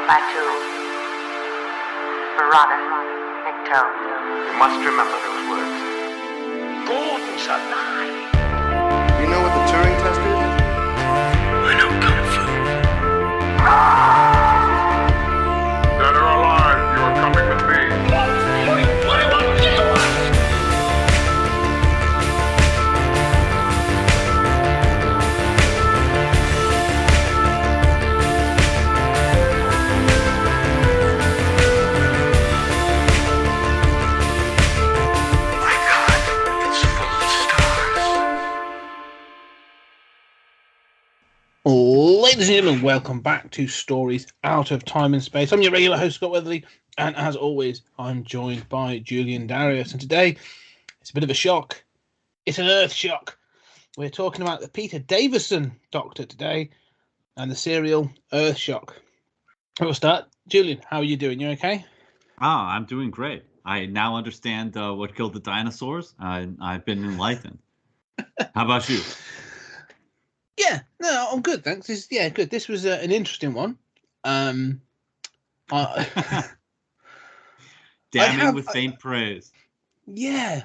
Batu, Marana, Nikto. You must remember those words. Gordon's alive. You know what the Turing test is? I know Kung Fu. Dead or alive, you are coming with me. My God, it's full of stars. Ladies and gentlemen, welcome back to Stories Out of Time and Space. I'm your regular host, Scott Weatherly, and as always, I'm joined by Julian Darius. And today, it's a bit of a shock. It's an Earth shock. We're talking about the Peter Davison Doctor today and the serial Earthshock. We'll start. Julian, how are you doing? You okay? I'm doing great. I now understand what killed the dinosaurs. I've been enlightened. How about you? Yeah, no, I'm good, thanks. Good. This was an interesting one. I Damning with faint praise. Yeah,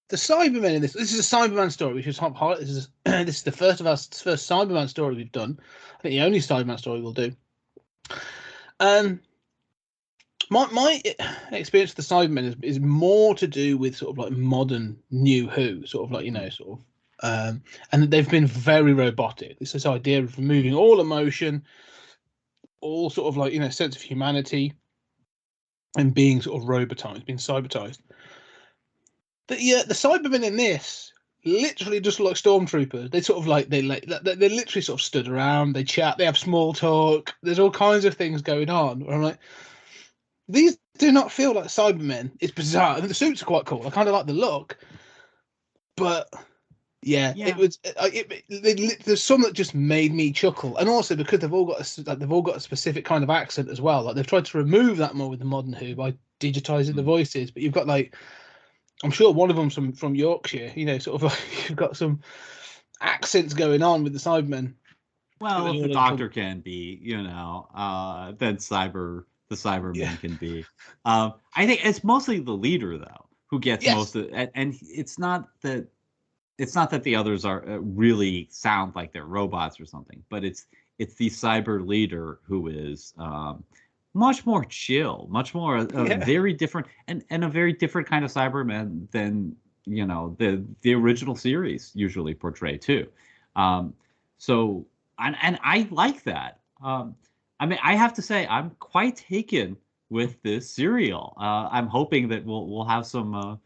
the Cybermen in this. This is a Cyberman story, which is hot. This is the first of our first Cyberman story we've done. I think the only Cyberman story we'll do. My experience with the Cybermen is more to do with sort of like modern New Who, sort of like and they've been very robotic. It's this idea of removing all emotion, all sort of like sense of humanity, and being sort of robotized, being cybertized. But yeah, the Cybermen in this literally just look like stormtroopers. They sort of they literally sort of stood around, they chat, they have small talk. There's all kinds of things going on. Where I'm like, these do not feel like Cybermen. It's bizarre. I mean, the suits are quite cool. I kind of like the look, but yeah. It was. There's some that just made me chuckle, and also because they've all got a specific kind of accent as well. Like they've tried to remove that more with the modern Who by digitizing the voices, but you've got I'm sure one of them's from Yorkshire. Sort of like you've got some accents going on with the Cybermen. Well, if the Doctor can be, then the Cybermen can be. I think it's mostly the leader though who gets most of it, and it's not that the others are really sound like they're robots or something, but it's the cyber leader who is much more chill, much more very different and a very different kind of Cyberman than the original series usually portray too. So I like that. I mean, I have to say I'm quite taken with this serial. I'm hoping that we'll have a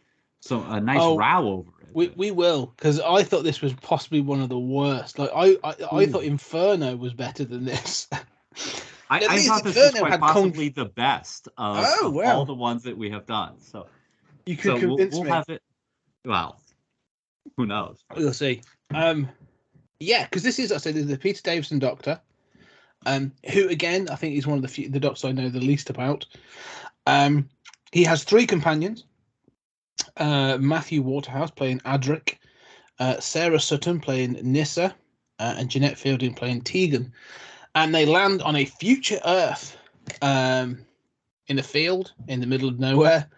nice row over it. We will, because I thought this was possibly one of the worst. Like I thought Inferno was better than this. I thought this was quite possibly the best of all the ones that we have done. So you could convince we'll me. Have it. Well, who knows? We'll see. Because this is the Peter Davison Doctor, who again I think is one of the Doctors I know the least about. He has 3 companions. Matthew Waterhouse playing Adric, Sarah Sutton playing Nyssa, and Jeanette Fielding playing Tegan. And they land on a future Earth in a field in the middle of nowhere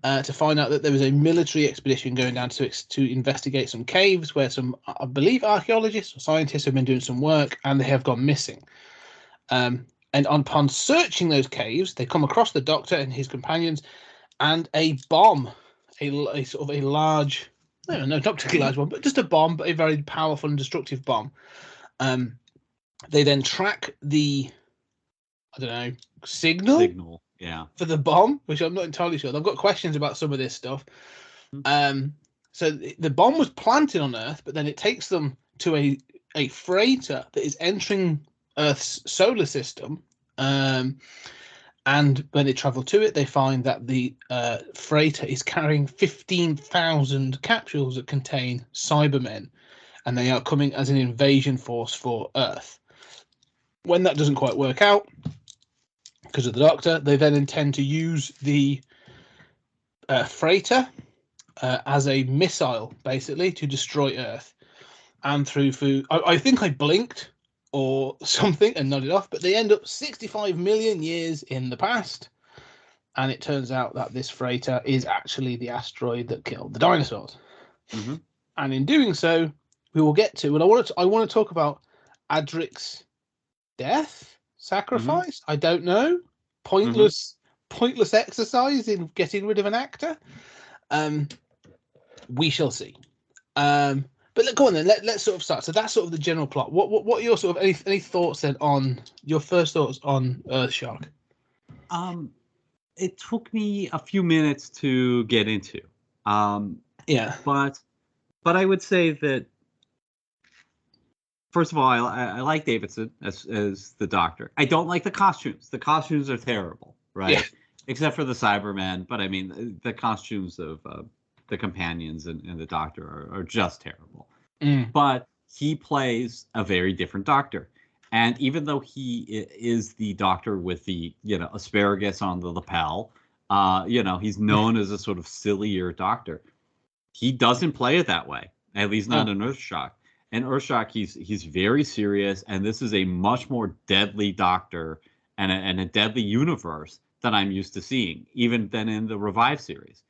to find out that there was a military expedition going down to investigate some caves where some, I believe, archaeologists or scientists have been doing some work, and they have gone missing. And upon searching those caves, they come across the Doctor and his companions and a bomb. A sort of a large, I don't know, not particularly large one, but just a bomb, but a very powerful and destructive bomb. They then track the, signal, for the bomb, which I'm not entirely sure. I've got questions about some of this stuff. So the bomb was planted on Earth, but then it takes them to a freighter that is entering Earth's solar system. And when they travel to it, they find that the freighter is carrying 15,000 capsules that contain Cybermen, and they are coming as an invasion force for Earth. When that doesn't quite work out, because of the Doctor, they then intend to use the freighter as a missile, basically, to destroy Earth. And through food, I think I blinked or something and nodded off, but they end up 65 million years in the past. And it turns out that this freighter is actually the asteroid that killed the dinosaurs. Mm-hmm. And in doing so, we will get to, and I want to talk about Adric's death, sacrifice. I don't know, pointless exercise in getting rid of an actor. We shall see. But go on then. Let's sort of start. So that's sort of the general plot. What are your sort of any thoughts then on your first thoughts on Earthshock? It took me a few minutes to get into. Yeah. But I would say that, first of all, I like Davidson as the Doctor. I don't like the costumes. The costumes are terrible, right? Yeah. Except for the Cybermen. But I mean, the costumes of the companions and the Doctor are just terrible. But he plays a very different Doctor. And even though he is the Doctor with the, asparagus on the lapel, he's known as a sort of sillier Doctor. He doesn't play it that way, at least not in Earthshock. In Earthshock, he's very serious, and this is a much more deadly Doctor and a deadly universe than I'm used to seeing, even than in the Revive series.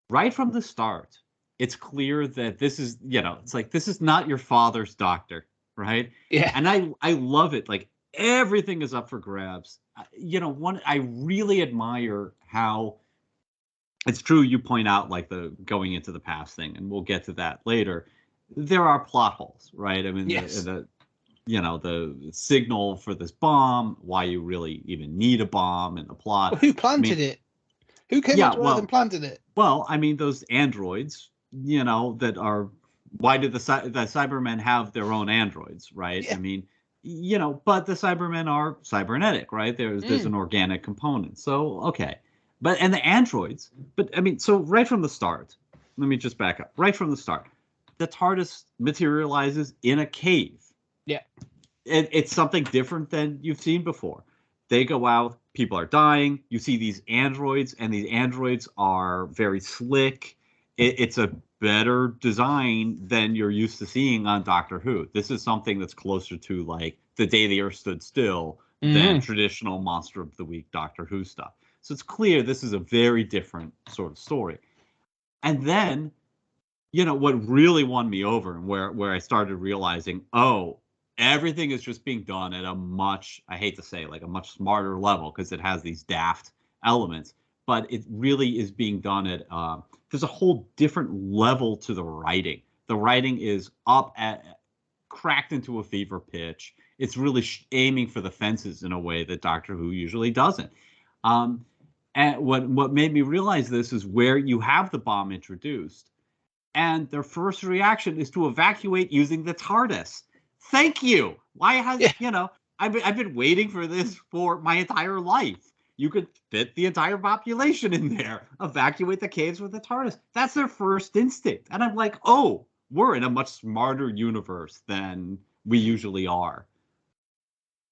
Right from the start, it's clear that this is, it's like, this is not your father's Doctor, right? Yeah. And I love it. Like, everything is up for grabs. I really admire how, it's true, you point out like the going into the past thing, and we'll get to that later. There are plot holes, right? I mean, yes. the signal for this bomb, why you really even need a bomb, and the plot. Well, who planted it? Who came into Earth and planted it? Well, I mean, those androids, that are. Why did the Cybermen have their own androids, right? Yeah. I mean, but the Cybermen are cybernetic, right? There's an organic component. So, okay. And the androids, but I mean, so right from the start, let me just back up. Right from the start, the TARDIS materializes in a cave. Yeah. It's something different than you've seen before. They go out, people are dying. You see these androids, and these androids are very slick. It's a better design than you're used to seeing on Doctor Who. This is something that's closer to like The Day the Earth Stood Still than traditional Monster of the Week Doctor Who stuff. So it's clear this is a very different sort of story. And then, what really won me over, and where I started realizing, everything is just being done at a much, I hate to say, like a much smarter level, because it has these daft elements, but it really is being done at, there's a whole different level to the writing. The writing is cracked into a fever pitch. It's really aiming for the fences in a way that Doctor Who usually doesn't. And what made me realize this is where you have the bomb introduced, and their first reaction is to evacuate using the TARDIS. Thank you. Why has I've been waiting for this for my entire life. You could fit the entire population in there. Evacuate the caves with the TARDIS. That's their first instinct, and I'm like, we're in a much smarter universe than we usually are.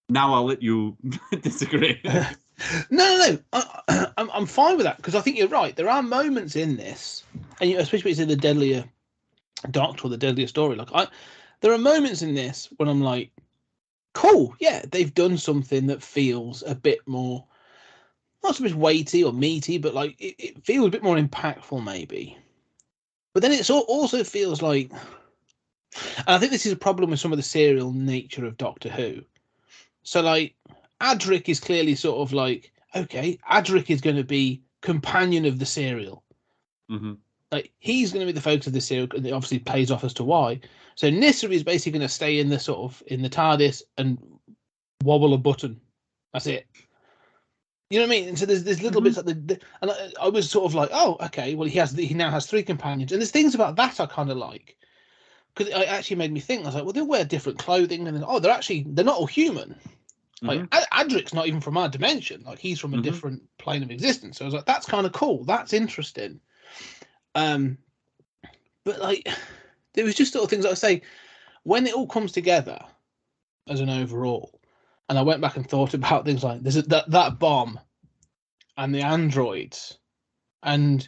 Now I'll let you disagree. No. I'm fine with that, because I think you're right. There are moments in this, and especially when it's in the deadlier Doctor or the deadlier story. There are moments in this when I'm like, cool, yeah, they've done something that feels a bit more, not so much weighty or meaty, but like it feels a bit more impactful, maybe. But then it also feels like, and I think this is a problem with some of the serial nature of Doctor Who. So like, Adric is clearly sort of like, okay, Adric is going to be companion of the serial. Mm-hmm. Like, he's going to be the focus of the serial, and it obviously plays off as to why. So Nyssa is basically going to stay in the TARDIS and wobble a button. That's it. You know what I mean? And so there's little bits like and I was sort of like, oh, okay. Well, he now has 3 companions, and there's things about that I kind of like, because it actually made me think. I was like, well, they wear different clothing, and then, they're not all human. Like Adric's not even from our dimension. Like, he's from a different plane of existence. So I was like, that's kind of cool. That's interesting. But like, there was just little things I say when it all comes together as an overall. And I went back and thought about things like that bomb and the androids, and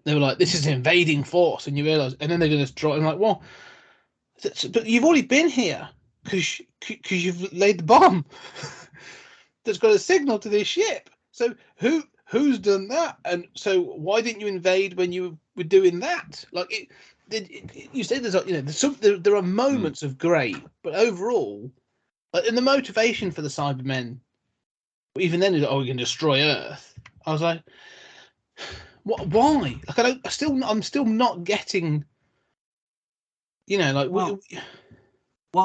they were like, this is an invading force, and you realise, and then they're going to draw. I'm like, well, but you've already been here. because you've laid the bomb that's got a signal to this ship. So who's done that? And so why didn't you invade when you were doing that? Like you say there's there are moments of great, but overall, like, and the motivation for the Cybermen, even then, is, we can destroy Earth. I was like, what? Why? Like I'm still not getting. Well,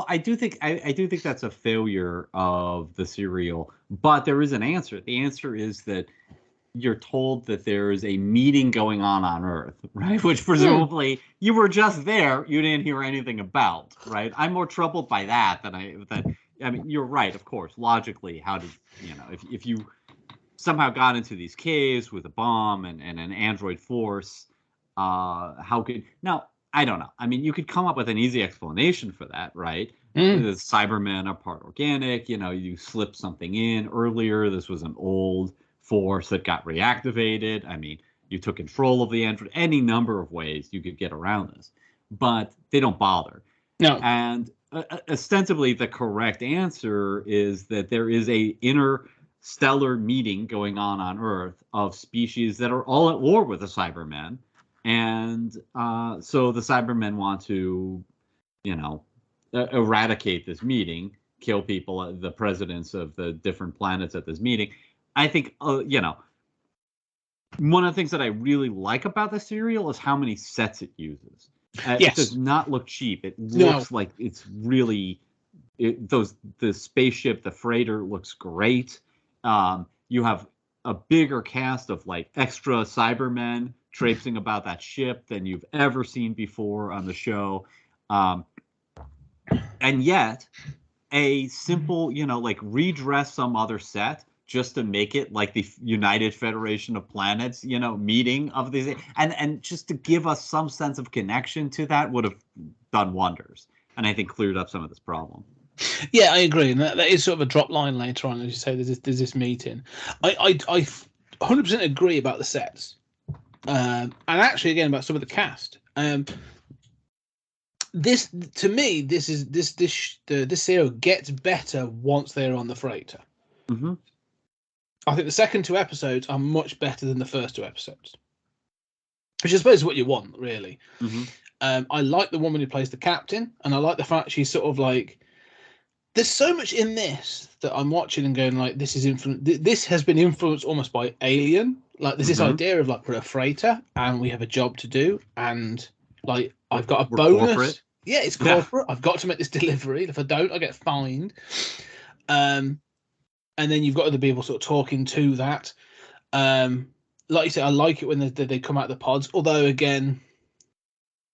I do think that's a failure of the serial, but there is an answer. The answer is that you're told that there is a meeting going on Earth, right? Which presumably you were just there, you didn't hear anything about, right? I'm more troubled by that than I mean, you're right, of course. Logically, how did if you somehow got into these caves with a bomb and an android force, how could now? I don't know. I mean, you could come up with an easy explanation for that, right? The Cybermen are part organic. You slipped something in earlier. This was an old force that got reactivated. I mean, you took control of the android. Any number of ways you could get around this, but they don't bother. No. And ostensibly, the correct answer is that there is a interstellar meeting going on Earth of species that are all at war with the Cybermen. And so the Cybermen want to, eradicate this meeting, kill people, the presidents of the different planets at this meeting. I think, one of the things that I really like about the serial is how many sets it uses. It does not look cheap. It looks like it's really, the spaceship, the freighter looks great. You have a bigger cast of like extra Cybermen traipsing about that ship than you've ever seen before on the show. And yet a simple, like redress some other set just to make it like the United Federation of Planets, meeting of these, and just to give us some sense of connection to that would have done wonders. And I think cleared up some of this problem. Yeah, I agree. And that is sort of a drop line later on, as you say, there's this meeting. I 100% agree about the sets. And actually, again, about some of the cast. This, to me, this serial gets better once they're on the freighter. Mm-hmm. I think the second 2 episodes are much better than the first 2 episodes, which I suppose is what you want, really. Mm-hmm. I like the woman who plays the captain, and I like the fact she's sort of like. There's so much in this that I'm watching and going like, this has been influenced almost by Alien. Like, there's this idea of like, we're a freighter and we have a job to do, and like I've got a bonus. Corporate. Yeah, it's corporate. Yeah. I've got to make this delivery. If I don't, I get fined. And then you've got other people sort of talking to that. Like you said, I like it when they come out of the pods. Although again,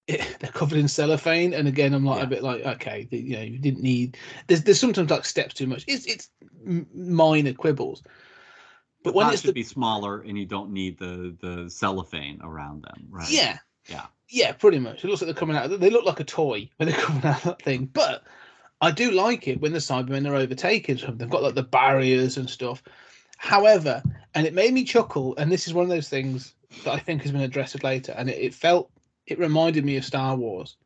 they're covered in cellophane, and again, I'm like a bit like, okay, you didn't need. There's sometimes like steps too much. It's minor quibbles. But when it should be smaller, and you don't need the cellophane around them, right? Yeah, pretty much. It looks like they're coming out. They look like a toy when they're coming out of that thing. But I do like it when the Cybermen are overtaken. So they've got like the barriers and stuff. However, and it made me chuckle, and this is one of those things that I think has been addressed later, and it reminded me of Star Wars.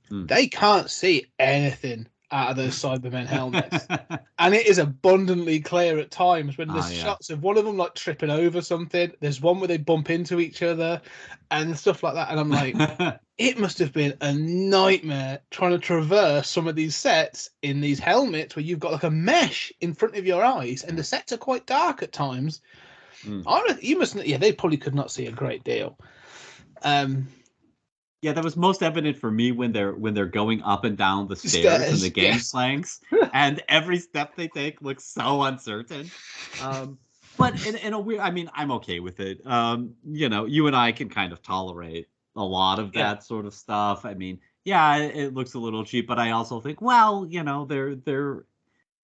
They can't see anything out of those Cybermen helmets. And it is abundantly clear at times when there's shots of one of them like tripping over something. There's one where they bump into each other and stuff like that. And I'm like, it must have been a nightmare trying to traverse some of these sets in these helmets where you've got like a mesh in front of your eyes and the sets are quite dark at times. They probably could not see a great deal. Yeah, that was most evident for me when they're going up and down the stairs and the gangplanks, and every step they take looks so uncertain. But in a weird, I mean, I'm okay with it. You and I can kind of tolerate a lot of that sort of stuff. I mean, it looks a little cheap, but I also think, well, they're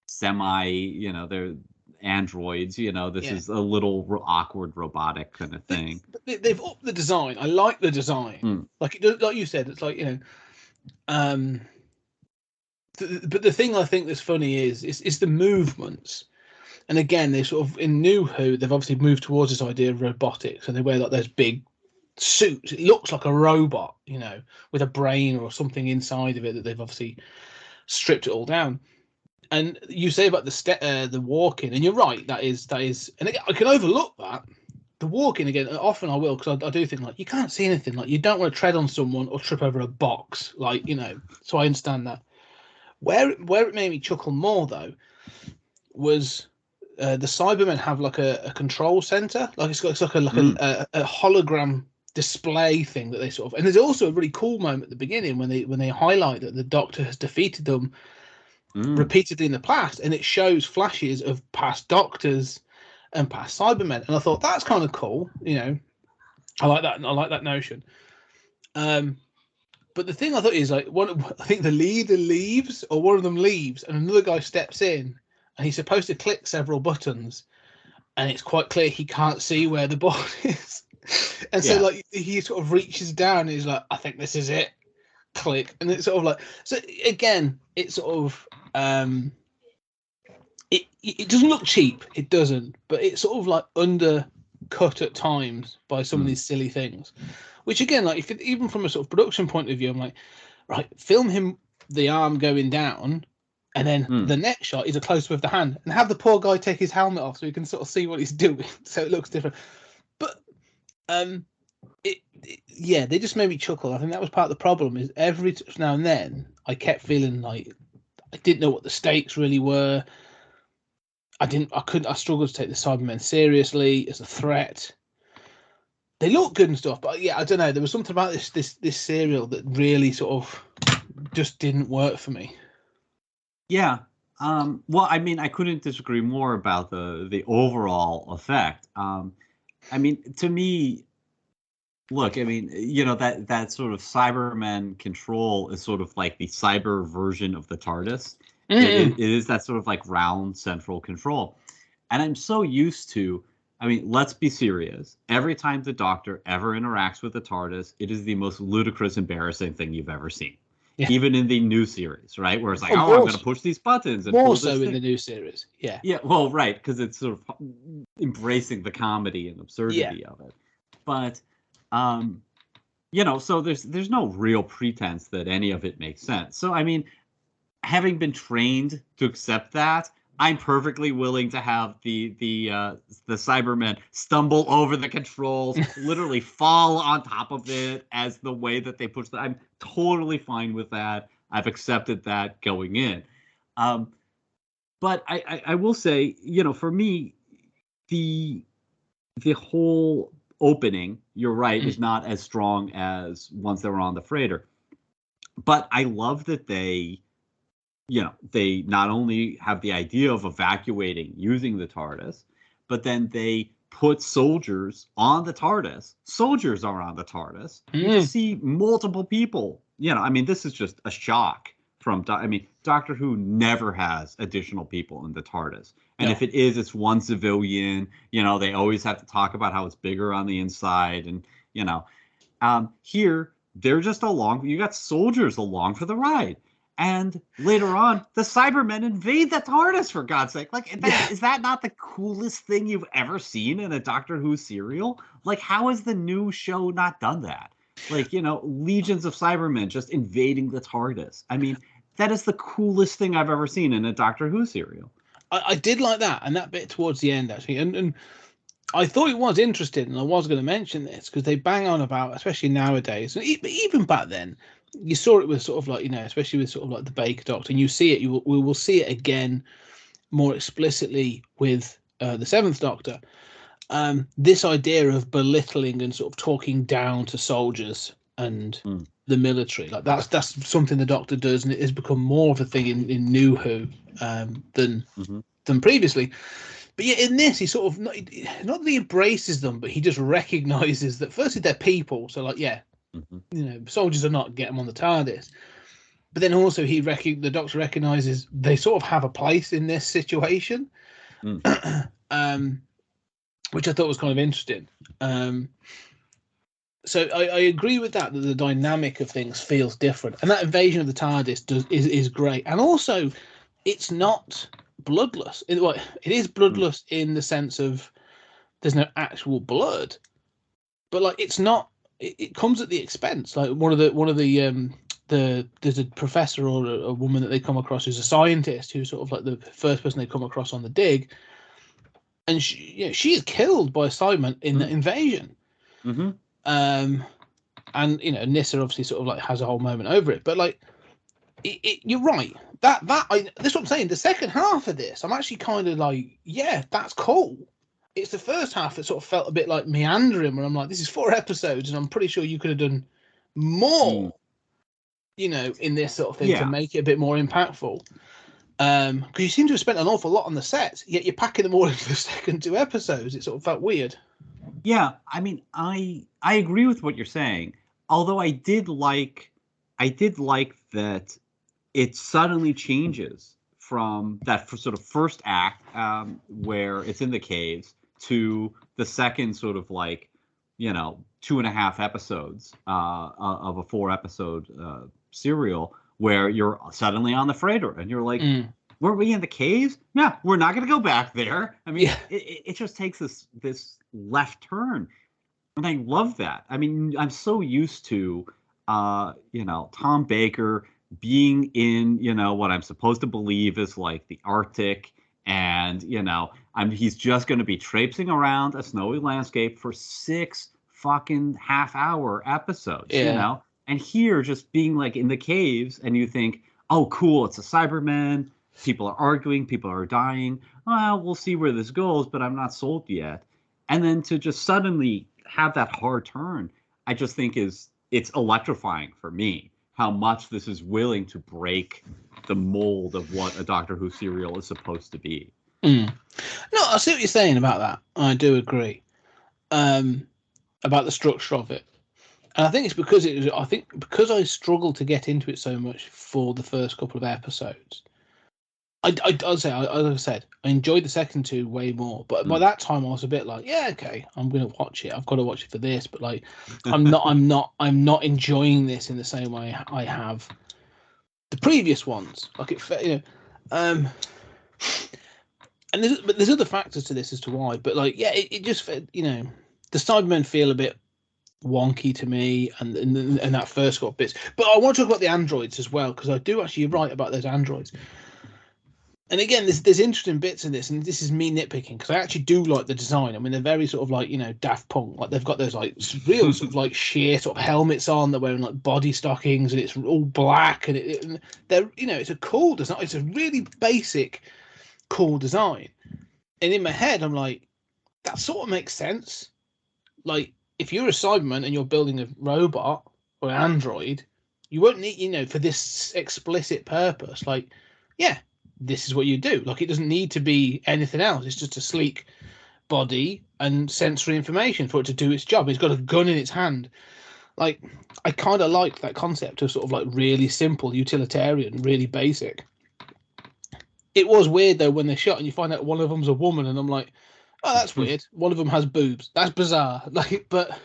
semi, they're androids, this is a little awkward robotic kind of thing. They've upped the design. I like the design. Like you said, it's like, but the thing I think that's funny is the movements. And again, they sort of, in New Who, they've obviously moved towards this idea of robotics, and they wear like those big suits. It looks like a robot, with a brain or something inside of it that they've obviously stripped it all down. And you say about the walking, and you're right. That is, and again, I can overlook that. The walking again, often I will, because I do think like you can't see anything. Like you don't want to tread on someone or trip over a box. Like so I understand that. Where it made me chuckle more though was the Cybermen have like a control center. Like it's like a hologram display thing that they sort of. And there's also a really cool moment at the beginning when they highlight that the Doctor has defeated them repeatedly in the past, and it shows flashes of past Doctors and past Cybermen, and I thought that's kind of cool. I like that. I like that notion. But the thing I thought is like I think the leader leaves, or one of them leaves, and another guy steps in, and he's supposed to click several buttons, and it's quite clear he can't see where the board is, and so like he sort of reaches down, and he's like, I think this is it. Click, and it's sort of like, so again, it's sort of it doesn't look cheap, it doesn't, but it's sort of like undercut at times by some of these silly things, which again, like even from a sort of production point of view, I'm like, right, film him the arm going down, and then the next shot is a close-up of the hand, and have the poor guy take his helmet off so you can sort of see what he's doing, so it looks different. But they just made me chuckle. I think that was part of the problem. Is every now and then I kept feeling like I didn't know what the stakes really were. I struggled to take the Cybermen seriously as a threat. They look good and stuff, but yeah, I don't know. There was something about this serial that really sort of just didn't work for me. Yeah. Well, I mean, I couldn't disagree more about the overall effect. I mean, to me, look, I mean, that sort of Cybermen control is sort of like the cyber version of the TARDIS. It is that sort of like round central control. And I'm so used to, I mean, let's be serious. Every time the Doctor ever interacts with the TARDIS, it is the most ludicrous, embarrassing thing you've ever seen. Yeah. Even in the new series, right? Where it's like, I'm going to push these buttons. And more so in the new series, yeah. Yeah, well, right, because it's sort of embracing the comedy and absurdity of it. But, so there's no real pretense that any of it makes sense. So, I mean, having been trained to accept that, I'm perfectly willing to have the Cybermen stumble over the controls, literally fall on top of it as the way that they push. I'm totally fine with that. I've accepted that going in. But I will say, for me, the whole opening, you're right, is not as strong as ones that were on the freighter. But I love that they not only have the idea of evacuating using the TARDIS, but then they put soldiers on the TARDIS. Soldiers are on the TARDIS. You see multiple people. I mean, this is just a shock from, Doctor Who never has additional people in the TARDIS. And if it is, it's one civilian. They always have to talk about how it's bigger on the inside. And, here, they're just along. You got soldiers along for the ride. And later on, the Cybermen invade the TARDIS, for God's sake. Like, is that not the coolest thing you've ever seen in a Doctor Who serial? Like, how has the new show not done that? Like, legions of Cybermen just invading the TARDIS. I mean, that is the coolest thing I've ever seen in a Doctor Who serial. I did like that, and that bit towards the end, actually. And I thought it was interesting, and I was going to mention this, because they bang on about, especially nowadays, even back then, you saw it with sort of like, especially with sort of like the Baker Doctor, and you see it, we will see it again more explicitly with the Seventh Doctor. This idea of belittling and sort of talking down to soldiers and the military, like that's something the Doctor does, and it has become more of a thing in New Who than previously. But yeah, in this, he sort of not that he embraces them, but he just recognizes that firstly they're people. So like, soldiers are not get them on the TARDIS. But then also the Doctor recognizes they sort of have a place in this situation, which I thought was kind of interesting. So I agree with that the dynamic of things feels different, and that invasion of the TARDIS is great. And also, it's not bloodless. It is bloodless in the sense of there's no actual blood, but like it's not. It comes at the expense. Like one of the there's a professor or a woman that they come across who's a scientist who's sort of like the first person they come across on the dig, and she's killed by a Cyberman in the invasion. Mm-hmm. And Nyssa obviously sort of like has a whole moment over it, but like you're right. That's what I'm saying. The second half of this, I'm actually kind of like, yeah, that's cool. It's the first half that sort of felt a bit like meandering, where I'm like, this is 4 episodes, and I'm pretty sure you could have done more, in this sort of thing to make it a bit more impactful. Because you seem to have spent an awful lot on the sets, yet you're packing them all into the second 2 episodes. It sort of felt weird. Yeah, I mean, I agree with what you're saying. Although I did like that it suddenly changes from that sort of first act where it's in the caves to the second sort of like, 2.5 episodes of a 4-episode serial where you're suddenly on the freighter and you're like, were we in the caves? Yeah, we're not going to go back there. I mean, it just takes this left turn. And I love that. I mean, I'm so used to, Tom Baker being in, what I'm supposed to believe is like the Arctic. And, he's just going to be traipsing around a snowy landscape for 6 fucking half-hour episodes, And here just being like in the caves and you think, oh, cool, it's a Cyberman. People are arguing. People are dying. Well, we'll see where this goes, but I'm not sold yet. And then to just suddenly have that hard turn, I just think it's electrifying for me how much this is willing to break the mold of what a Doctor Who serial is supposed to be. No, I see what you're saying about that. I do agree about the structure of it. And I think it's because because I struggled to get into it so much for the first couple of episodes. I'd say, as I said, I enjoyed the second 2 way more. But by that time, I was a bit like, yeah, okay, I'm going to watch it. I've got to watch it for this. But like, I'm not enjoying this in the same way I have the previous ones. Like and there's other factors to this as to why. But like, yeah, it just the Cybermen feel a bit wonky to me, and that first got bits. But I want to talk about the androids as well, because I do actually, you're right about those androids. And again, there's interesting bits in this, and this is me nitpicking because I actually do like the design. I mean, they're very sort of like, Daft Punk. Like they've got those like real sort of like sheer sort of helmets on. They're wearing like body stockings, and it's all black. And they're it's a cool design. It's a really basic, cool design. And in my head, I'm like, that sort of makes sense. Like if you're a Cyberman and you're building a robot or an android, you won't need for this explicit purpose. Like, yeah. This is what you do. Like, it doesn't need to be anything else. It's just a sleek body and sensory information for it to do its job. It's got a gun in its hand. Like, I kind of like that concept of sort of like really simple, utilitarian, really basic. It was weird though when they shot and you find out one of them's a woman, and I'm like, oh, that's weird. One of them has boobs. That's bizarre. Like, but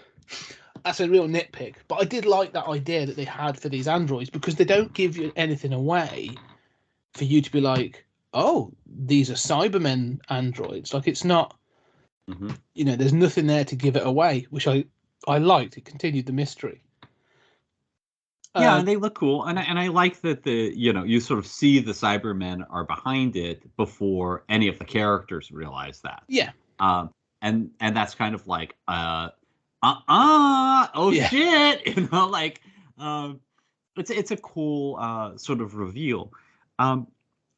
that's a real nitpick. But I did like that idea that they had for these androids, because they don't give you anything away for you to be like, oh, these are Cybermen androids. Like, it's not, there's nothing there to give it away, which I liked. It continued the mystery. Yeah, and they look cool, and I like that you sort of see the Cybermen are behind it before any of the characters realize that. Yeah. And that's kind of like shit, like it's a cool sort of reveal.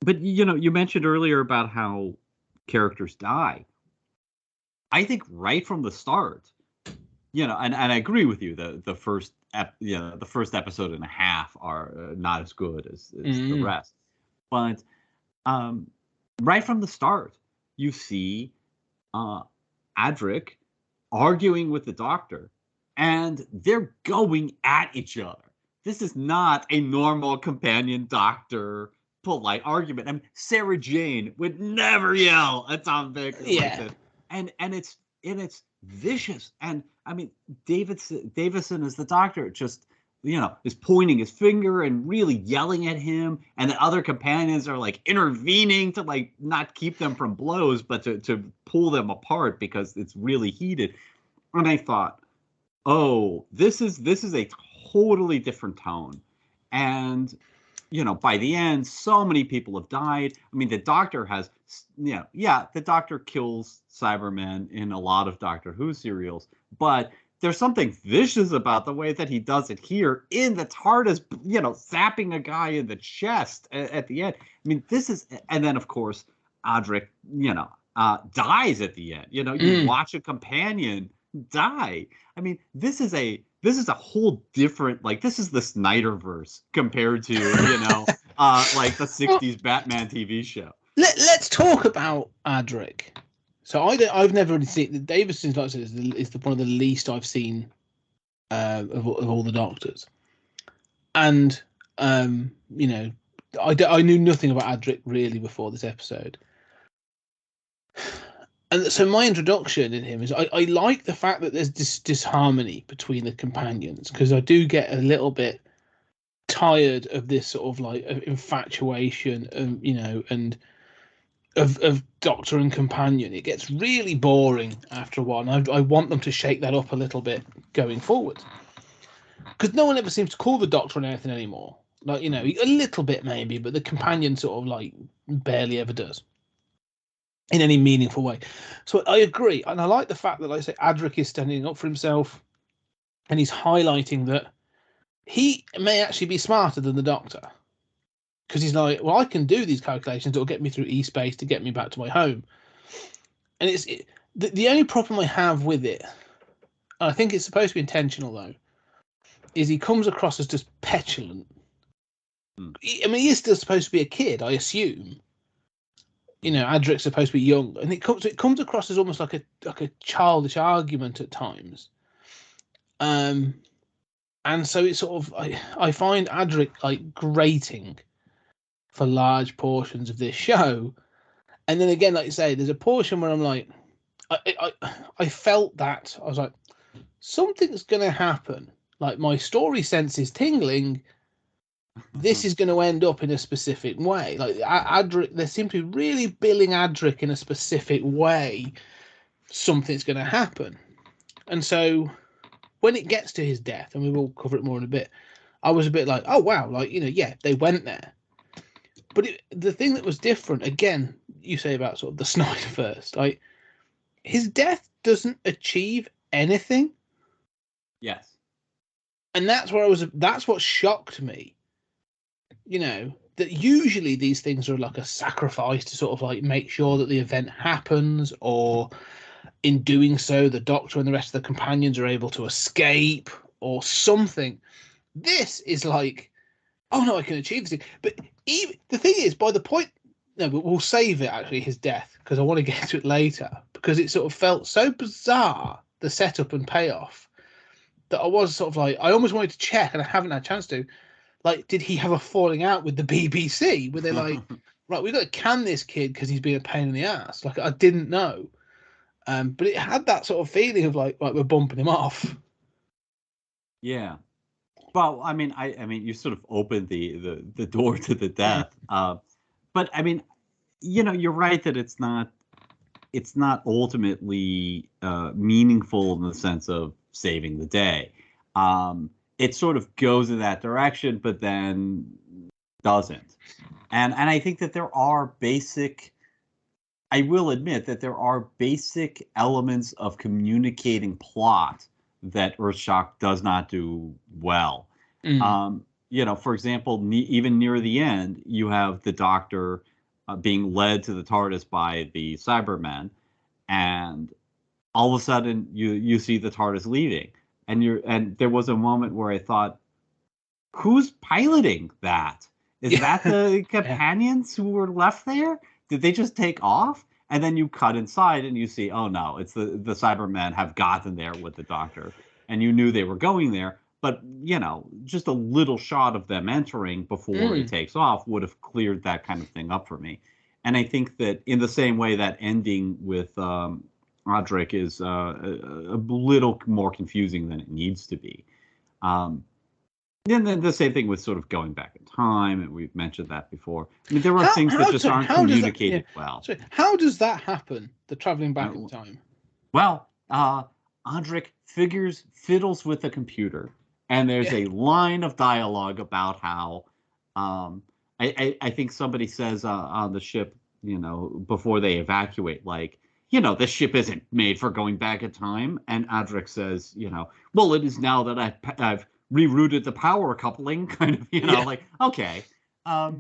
But you mentioned earlier about how characters die. I think right from the start, and I agree with you. The first episode and a half are not as good as the rest. But right from the start, you see Adric arguing with the Doctor, and they're going at each other. This is not a normal companion Doctor polite argument. I mean, Sarah Jane would never yell at Tom Baker like this. And it's vicious. And I mean, Davison as the Doctor just is pointing his finger and really yelling at him, and the other companions are like intervening to like not keep them from blows, but to pull them apart because it's really heated. And I thought, oh, this is a totally different tone. And by the end, so many people have died. I mean, the Doctor has, the Doctor kills Cybermen in a lot of Doctor Who serials, but there's something vicious about the way that he does it here in the TARDIS, zapping a guy in the chest at the end. I mean, and then of course, Adric, dies at the end. You watch a companion die. I mean, this is a whole different, this is the Snyderverse compared to like the 60s Batman TV show. Let's talk about Adric. So I've never really seen Davison's, like I said, is one of the least I've seen of all the Doctors, and I knew nothing about Adric really before this episode. And so my introduction in him is I like the fact that there's this disharmony between the companions, because I do get a little bit tired of this sort of like infatuation, and of Doctor and companion. It gets really boring after a while, and I want them to shake that up a little bit going forward, because no one ever seems to call the Doctor on anything anymore. Like, a little bit maybe, but the companion sort of like barely ever does in any meaningful way. So I agree, and I like the fact that, like I say, Adric is standing up for himself, and he's highlighting that he may actually be smarter than the Doctor, because he's like, well, I can do these calculations that'll get me through E-space to get me back to my home. And the only problem I have with it, and I think it's supposed to be intentional though, is he comes across as just petulant. I mean, he is still supposed to be a kid, I assume. Adric's supposed to be young, and it comes across as almost like a childish argument at times. And so it's sort of, I find Adric like grating for large portions of this show. And then again, like you say, there's a portion where I'm like, I felt that I was like, something's going to happen. Like, my story sense is tingling. This is going to end up in a specific way. Like Adric, they seem to be really billing Adric in a specific way. Something's going to happen. And so when it gets to his death, and we will cover it more in a bit, I was a bit like, oh wow, like, yeah, they went there. But the thing that was different, again, you say about sort of the Snyderverse, like, his death doesn't achieve anything. Yes. And that's what shocked me. That usually these things are like a sacrifice to sort of like make sure that the event happens, or in doing so, the Doctor and the rest of the companions are able to escape or something. This is like, oh no, I can achieve this thing. But even the thing is, by the point, no, but we'll save it actually, his death, because I want to get to it later, because it sort of felt so bizarre, the setup and payoff, that I was sort of like, I almost wanted to check, and I haven't had a chance to. Like, did he have a falling out with the BBC? Were they like, right, we've got to can this kid because he's been a pain in the ass? Like, I didn't know. But it had that sort of feeling of like we're bumping him off. Yeah. Well, I mean, you sort of opened the door to the death. But I mean, you're right that it's not ultimately meaningful in the sense of saving the day. It sort of goes in that direction, but then doesn't. And I think that there are I will admit that there are basic elements of communicating plot that Earthshock does not do well. For example, even near the end, you have the Doctor being led to the TARDIS by the Cybermen, and all of a sudden you see the TARDIS leaving. And there was a moment where I thought, who's piloting that? Is that the companions who were left there? Did they just take off? And then you cut inside and you see, oh no, it's the Cybermen have gotten there with the Doctor. And you knew they were going there. But, just a little shot of them entering before it takes off would have cleared that kind of thing up for me. And I think that in the same way, that ending with Adric is a little more confusing than it needs to be. Then the same thing with sort of going back in time, and we've mentioned that before. I mean, there are things that just aren't communicated well. Sorry, how does that happen, the traveling back in time? Well, Adric fiddles with the computer, And there's a line of dialogue about how I think somebody says on the ship, before they evacuate, like, this ship isn't made for going back in time. And Adric says, well, it is now that I've rerouted the power coupling, kind of, like, okay. I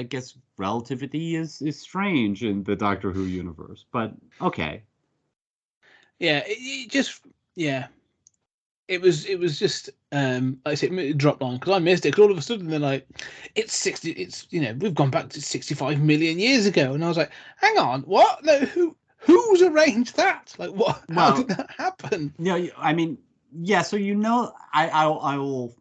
guess relativity is strange in the Doctor Who universe, but okay. Yeah, it just, yeah. It was just, like I said, it dropped on because I missed it. Because all of a sudden they're like, we've gone back to 65 million years ago, and I was like, hang on, what? No, who's arranged that? Like, what? How did that happen? Yeah, I mean, yeah. So I will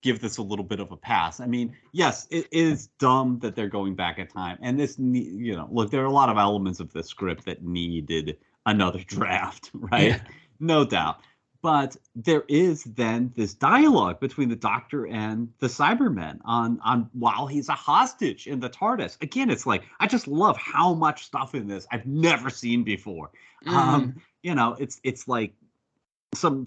give this a little bit of a pass. I mean, yes, it is dumb that they're going back in time, and this, look, there are a lot of elements of the script that needed another draft, right? Yeah. No doubt. But there is then this dialogue between the Doctor and the Cybermen on while he's a hostage in the TARDIS. Again, it's like, I just love how much stuff in this I've never seen before. It's like some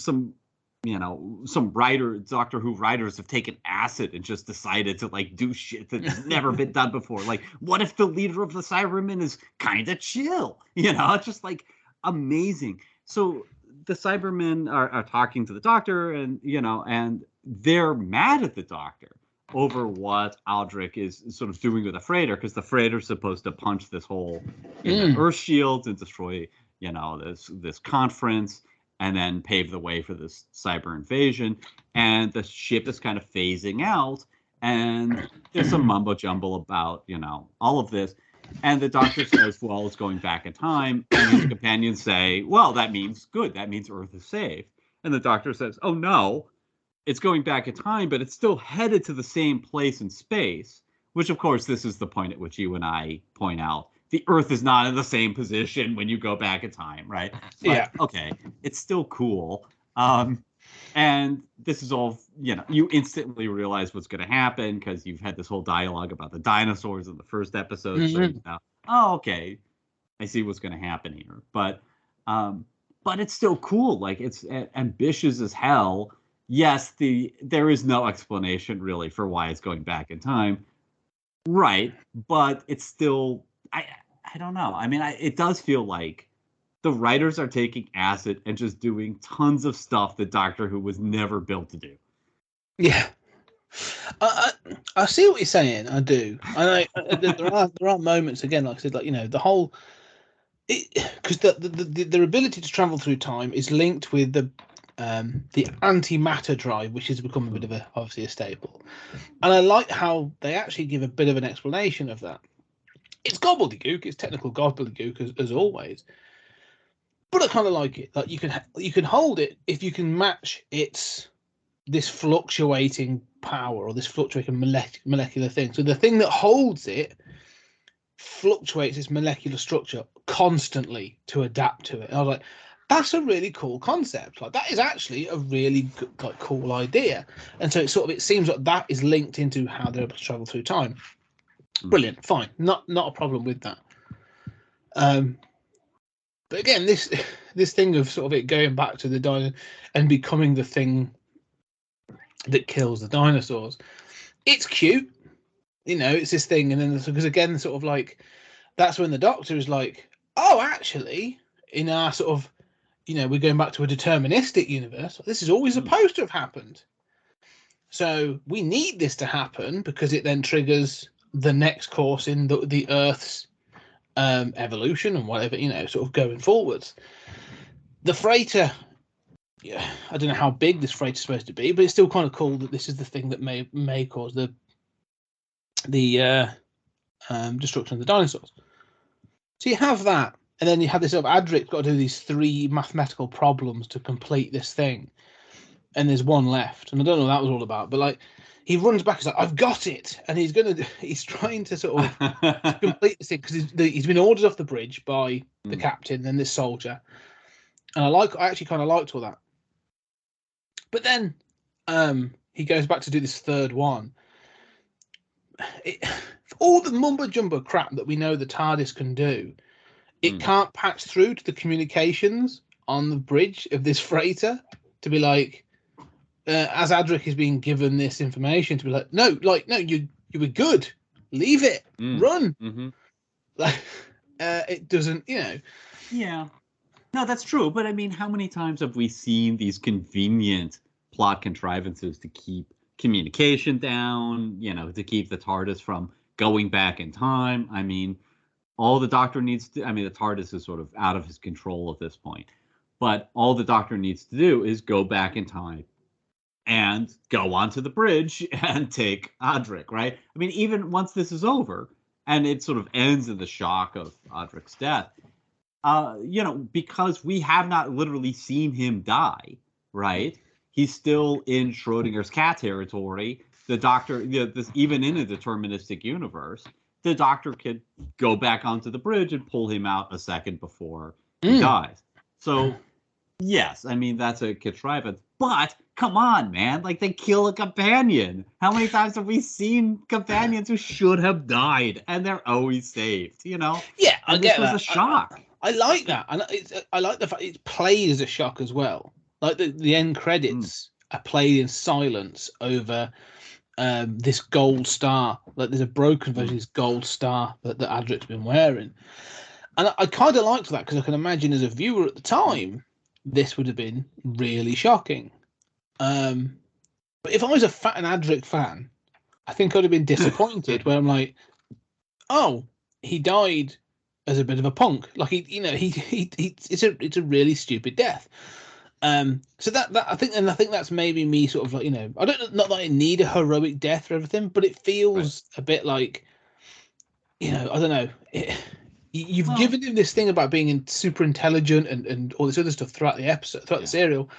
Doctor Who writers have taken acid and just decided to like do shit that's never been done before. Like, what if the leader of the Cybermen is kind of chill? It's just like amazing. So the Cybermen are talking to the Doctor, and they're mad at the Doctor over what Aldrich is sort of doing with the freighter, because the freighter's supposed to punch this hole in the Earth shield and destroy, this conference, and then pave the way for this cyber invasion. And the ship is kind of phasing out, and there's some mumbo jumbo about, all of this. And the Doctor says, well, it's going back in time. And his companions say, well, that means good. That means Earth is safe. And the Doctor says, oh, no, it's going back in time, but it's still headed to the same place in space, which, of course, this is the point at which you and I point out. The Earth is not in the same position when you go back in time, right? But, yeah. Okay, it's still cool. And this is all, you instantly realize what's going to happen because you've had this whole dialogue about the dinosaurs in the first episode. Mm-hmm. So okay, I see what's going to happen here. But it's still cool. Like, it's ambitious as hell. Yes, there is no explanation really for why it's going back in time. Right. But it's still, I don't know. I mean, it does feel like the writers are taking acid and just doing tons of stuff that Doctor Who was never built to do. Yeah, I see what you're saying. I do. I know there are moments, again, like I said, like, the whole, because their ability to travel through time is linked with the antimatter drive, which has become a bit of obviously a staple. And I like how they actually give a bit of an explanation of that. It's gobbledygook. It's technical gobbledygook as always. But I kind of like it. Like, you can hold it if you can match this fluctuating power or this fluctuating molecular thing. So the thing that holds it fluctuates its molecular structure constantly to adapt to it. And I was like, that's a really cool concept. Like, that is actually a really good, cool idea. And so it seems like that is linked into how they're able to travel through time. Brilliant, fine, not a problem with that. But again, this thing of sort of it going back to the dinosaur and becoming the thing that kills the dinosaurs, it's cute, it's this thing. And then because again, sort of like, that's when the Doctor is like, oh, actually, in our sort of, we're going back to a deterministic universe. This is always supposed to have happened. So we need this to happen because it then triggers the next course in the Earth's evolution and whatever, sort of going forwards. The freighter, yeah, I don't know how big this freighter is supposed to be, but it's still kind of cool that this is the thing that may cause the destruction of the dinosaurs. So you have that, and then you have this sort of Adric's got to do these 3 mathematical problems to complete this thing, and there's one left, and I don't know what that was all about, but like, he runs back, he's like, I've got it, and he's trying to sort of complete this thing because he's been ordered off the bridge by the captain and this soldier, and I actually kind of liked all that. But then he goes back to do this third one. All the mumbo jumbo crap that we know the TARDIS can do, it can't patch through to the communications on the bridge of this freighter to be like, as Adric is being given this information, to be like, no, you were good, leave it, run. Mm-hmm. Like, it doesn't, Yeah. No, that's true. But I mean, how many times have we seen these convenient plot contrivances to keep communication down, to keep the TARDIS from going back in time? I mean, all the Doctor needs to, I mean, the TARDIS is sort of out of his control at this point, but all the Doctor needs to do is go back in time and go onto the bridge and take Adric, right? I mean, even once this is over and it sort of ends in the shock of Adric's death, because we have not literally seen him die, right? He's still in Schrodinger's cat territory. The Doctor, even in a deterministic universe, the Doctor could go back onto the bridge and pull him out a second before he dies. So, yes, I mean, that's a contrivance. But, come on, man. Like, they kill a companion. How many times have we seen companions who should have died, and they're always saved, Yeah, I and get this was that. a shock. I like that, and I like the fact it's played as a shock as well. Like the end credits are played in silence over this gold star. Like there's a broken version of this gold star that Adric's been wearing, and I kind of liked that because I can imagine as a viewer at the time, this would have been really shocking. But if I was an Adric fan, I think I'd have been disappointed. Where I'm like, oh, he died as a bit of a punk. Like it's a really stupid death. So that I think that's maybe me sort of like, I don't, not that I need a heroic death or everything, but it feels a bit like, I don't know. You've given him this thing about being super intelligent and all this other stuff throughout the episode, throughout the serial,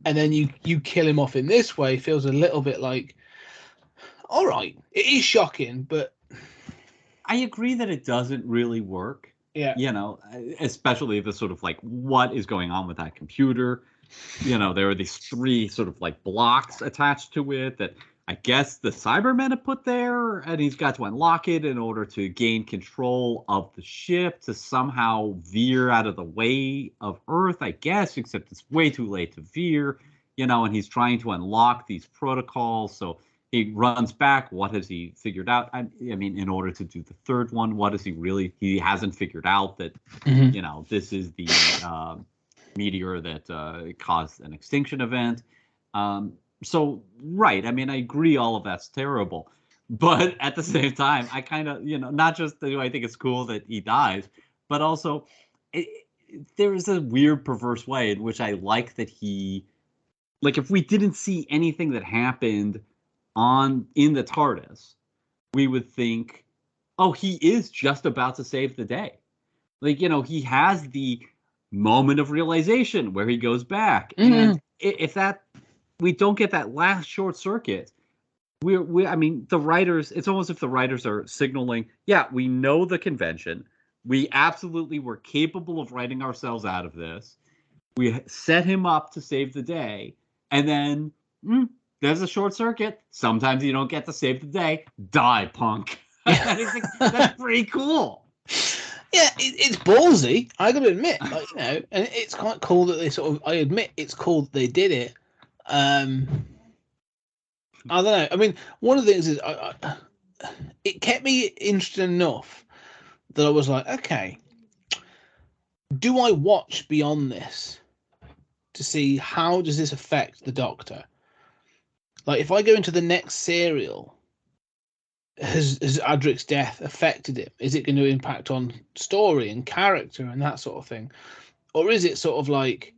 and then you kill him off in this way. Feels a little bit like, all right, it is shocking, but I agree that it doesn't really work. Yeah. Especially the sort of like, what is going on with that computer? There are these 3 sort of like blocks attached to it that I guess the Cybermen have put there, and he's got to unlock it in order to gain control of the ship to somehow veer out of the way of Earth, I guess, except it's way too late to veer, and he's trying to unlock these protocols. So he runs back. What has he figured out? I mean, in order to do the third one, what is he hasn't figured out that, this is the meteor that caused an extinction event. So, right. I mean, I agree all of that's terrible. But at the same time, I kind of, not just do I think it's cool that he dies, but also there is a weird, perverse way in which I like that if we didn't see anything that happened in the TARDIS, we would think, oh, he is just about to save the day. He has the moment of realization where he goes back. And if we don't get that last short circuit, I mean, the writers, it's almost if the writers are signaling, yeah, we know the convention. We absolutely were capable of writing ourselves out of this. We set him up to save the day. And then there's a short circuit. Sometimes you don't get to save the day. Die, punk. That's pretty cool. Yeah, it's ballsy. I got to admit, and it's quite cool that they sort of. I admit it's cool that they did it. I don't know. I mean, one of the things is, it kept me interested enough that I was like, okay, do I watch beyond this to see how does this affect the Doctor? Like, if I go into the next serial, has Adric's death affected him? Is it going to impact on story and character and that sort of thing, or is it sort of like,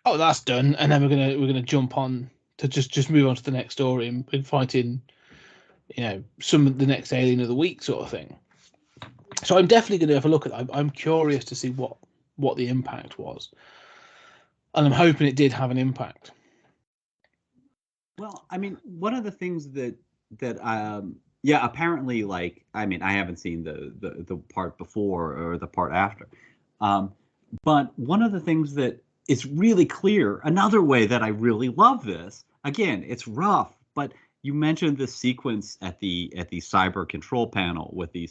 oh, that's done, and then we're gonna jump on to just move on to the next story and fighting, some of the next alien of the week sort of thing. So I'm definitely going to have a look at that. I'm curious to see what the impact was, and I'm hoping it did have an impact. Well, I mean, one of the things that apparently, like, I mean, I haven't seen the part before or the part after, but one of the things that is really clear, another way that I really love this, again, it's rough, but you mentioned this sequence at the cyber control panel with the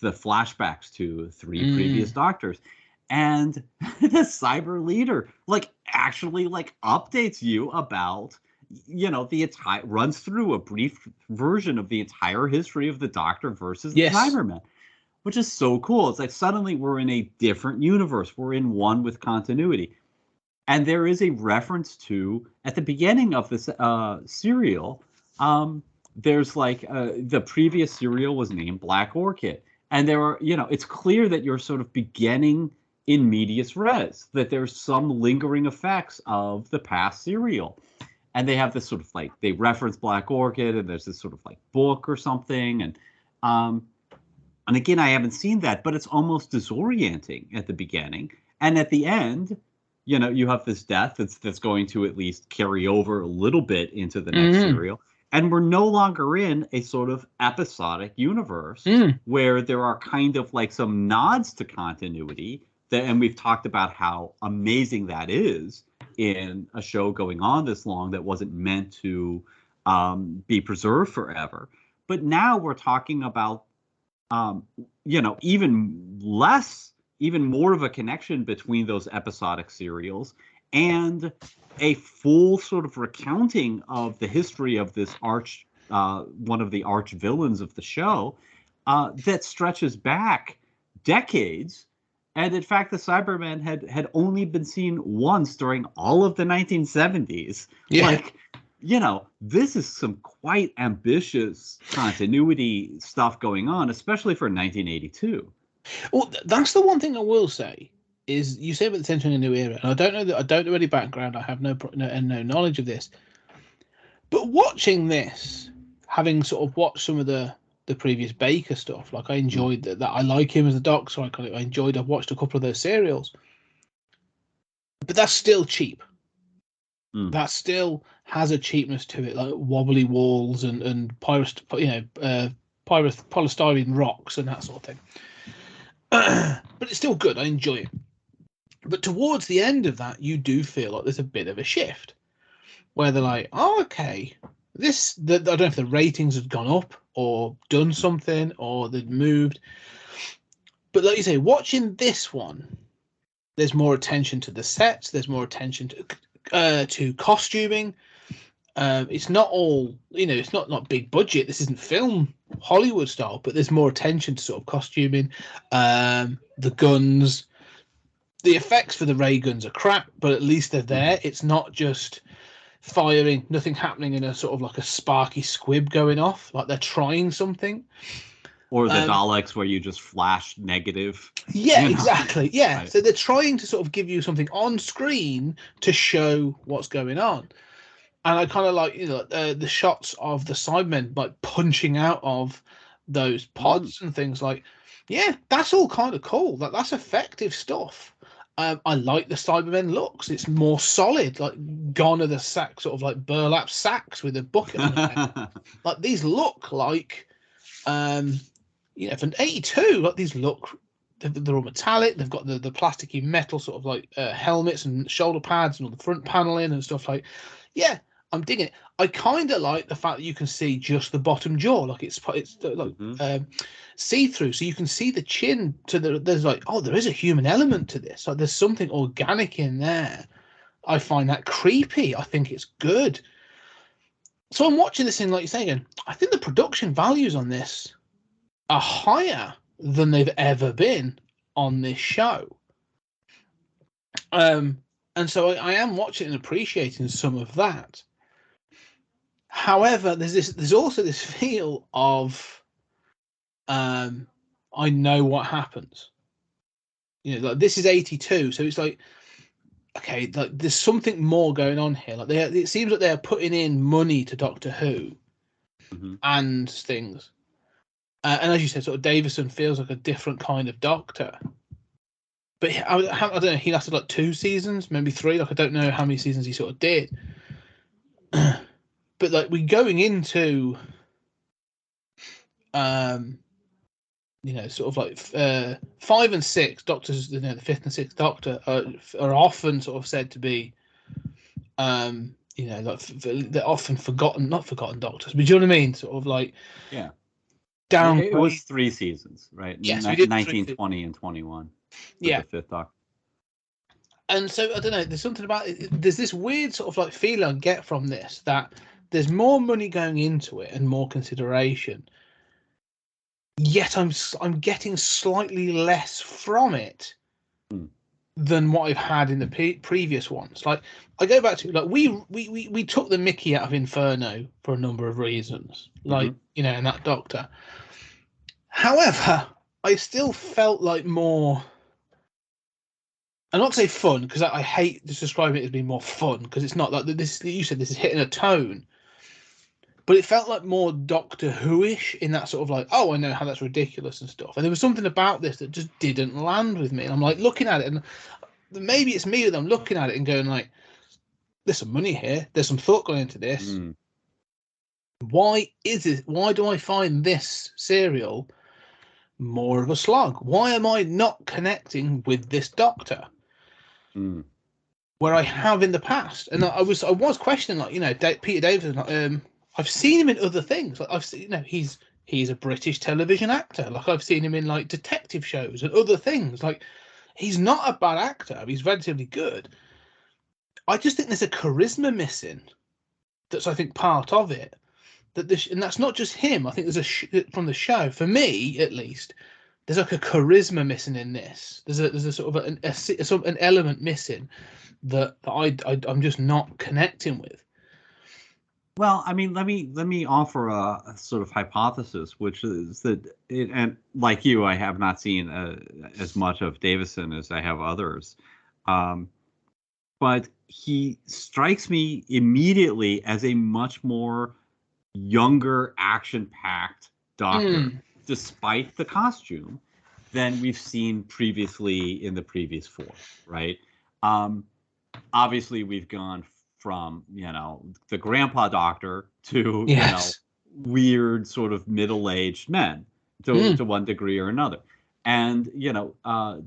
flashbacks to 3 previous Doctors, and the cyber leader like actually like updates you about the entire runs through a brief version of the entire history of the Doctor versus the Yes. Cybermen, which is so cool. It's like suddenly we're in a different universe. We're in one with continuity. And there is a reference to, at the beginning of this serial, there's like the previous serial was named Black Orchid. And there are, it's clear that you're sort of beginning in medias res, that there's some lingering effects of the past serial. And they have this sort of like, they reference Black Orchid, and there's this sort of like book or something. And again, I haven't seen that, but it's almost disorienting at the beginning. And at the end, you have this death that's going to at least carry over a little bit into the next serial. And we're no longer in a sort of episodic universe where there are kind of like some nods to continuity. And we've talked about how amazing that is in a show going on this long that wasn't meant to be preserved forever. But now we're talking about, even more of a connection between those episodic serials and a full sort of recounting of the history of this one of the arch villains of the show that stretches back decades. And in fact, the Cybermen had only been seen once during all of the 1970s. Yeah. Like, this is some quite ambitious continuity stuff going on, especially for 1982. Well, that's the one thing I will say is you say about the entering a new era, and I don't know any background. I have no knowledge of this. But watching this, having sort of watched some of the previous Baker stuff, like I enjoyed that I like him as a Doc, so I've watched a couple of those serials. But that's still cheap. That still has a cheapness to it, like wobbly walls and polystyrene rocks and that sort of thing. But it's still good. I enjoy it. But towards the end of that, you do feel like there's a bit of a shift where they're like, oh, okay, I don't know if the ratings had gone up or done something or they'd moved. But like you say, watching this one, there's more attention to the sets. There's more attention to costuming. It's not all, it's not big budget. This isn't film Hollywood style, but there's more attention to sort of costuming. The guns, the effects for the ray guns are crap, but at least they're there. It's not just firing, nothing happening in a sort of like a sparky squib going off. Like they're trying something. Or the Daleks where you just flash negative. Yeah, exactly. Yeah. Right. So they're trying to sort of give you something on screen to show what's going on. And I kind of like, the shots of the Cybermen like punching out of those pods and things like, yeah, that's all kind of cool. That's effective stuff. I like the Cybermen looks. It's more solid, like gone are the sacks, sort of like burlap sacks with a bucket on it. Like these look like, from 82, like these look, they're all metallic. They've got the plasticky metal sort of like helmets and shoulder pads and all the front paneling and stuff like, yeah. I'm digging it. I kind of like the fact that you can see just the bottom jaw, like it's like see-through, so you can see the chin. There's like, oh, there is a human element to this. Like there's something organic in there. I find that creepy. I think it's good. So I'm watching this thing, like you're saying, I think the production values on this are higher than they've ever been on this show. And so I am watching and appreciating some of that. However, there's also this feel of I know what happens. Like this is 82, so it's like, okay, like there's something more going on here. Like it seems like they're putting in money to Doctor Who and things. And as you said, sort of Davison feels like a different kind of Doctor. But I don't know, he lasted like 2 seasons, maybe 3. Like I don't know how many seasons he sort of did. But like we're going into, sort of like 5 and 6 Doctors. The 5th and 6th Doctor are often sort of said to be, like they're often not forgotten Doctors. But do you know what I mean? Sort of like, yeah. Down. It was 3 seasons, right? Yes, we did 19, 20, and 21. Yeah. The 5th Doctor. And so I don't know. There's something about it. There's this weird sort of like feeling I get from this that there's more money going into it and more consideration. Yet I'm getting slightly less from it than what I've had in the previous ones. Like I go back to like we took the Mickey out of Inferno for a number of reasons, like you know, and that Doctor. However, I still felt like more. I'm not say fun because I hate just describing it as being more fun because it's not like this. You said this is hitting a tone, but it felt like more Doctor Who-ish in that sort of like, oh, I know how that's ridiculous and stuff. And there was something about this that just didn't land with me. And I'm like looking at it, and maybe it's me that I'm looking at it and going like, there's some money here. There's some thought going into this. Why is it? Why do I find this serial more of a slog? Why am I not connecting with this Doctor? Where I have in the past, and I was questioning, like, you know, Peter Davison. Like, I've seen him in other things. Like I've seen, you know, he's a British television actor. Like I've seen him in like detective shows and other things. Like he's not a bad actor. He's relatively good. I just think there's a charisma missing. That's I think part of it. And that's not just him. I think there's from the show, for me at least. There's like a charisma missing in this. There's a sort of an element missing that I'm just not connecting with. Well, I mean, let me offer a sort of hypothesis, which is that and like you, I have not seen as much of Davison as I have others, but he strikes me immediately as a much more younger, action-packed Doctor, despite the costume, than we've seen previously in the previous four, right? Obviously, we've gone from, you know, the grandpa Doctor to, you know, weird sort of middle-aged men to one degree or another. And, you know,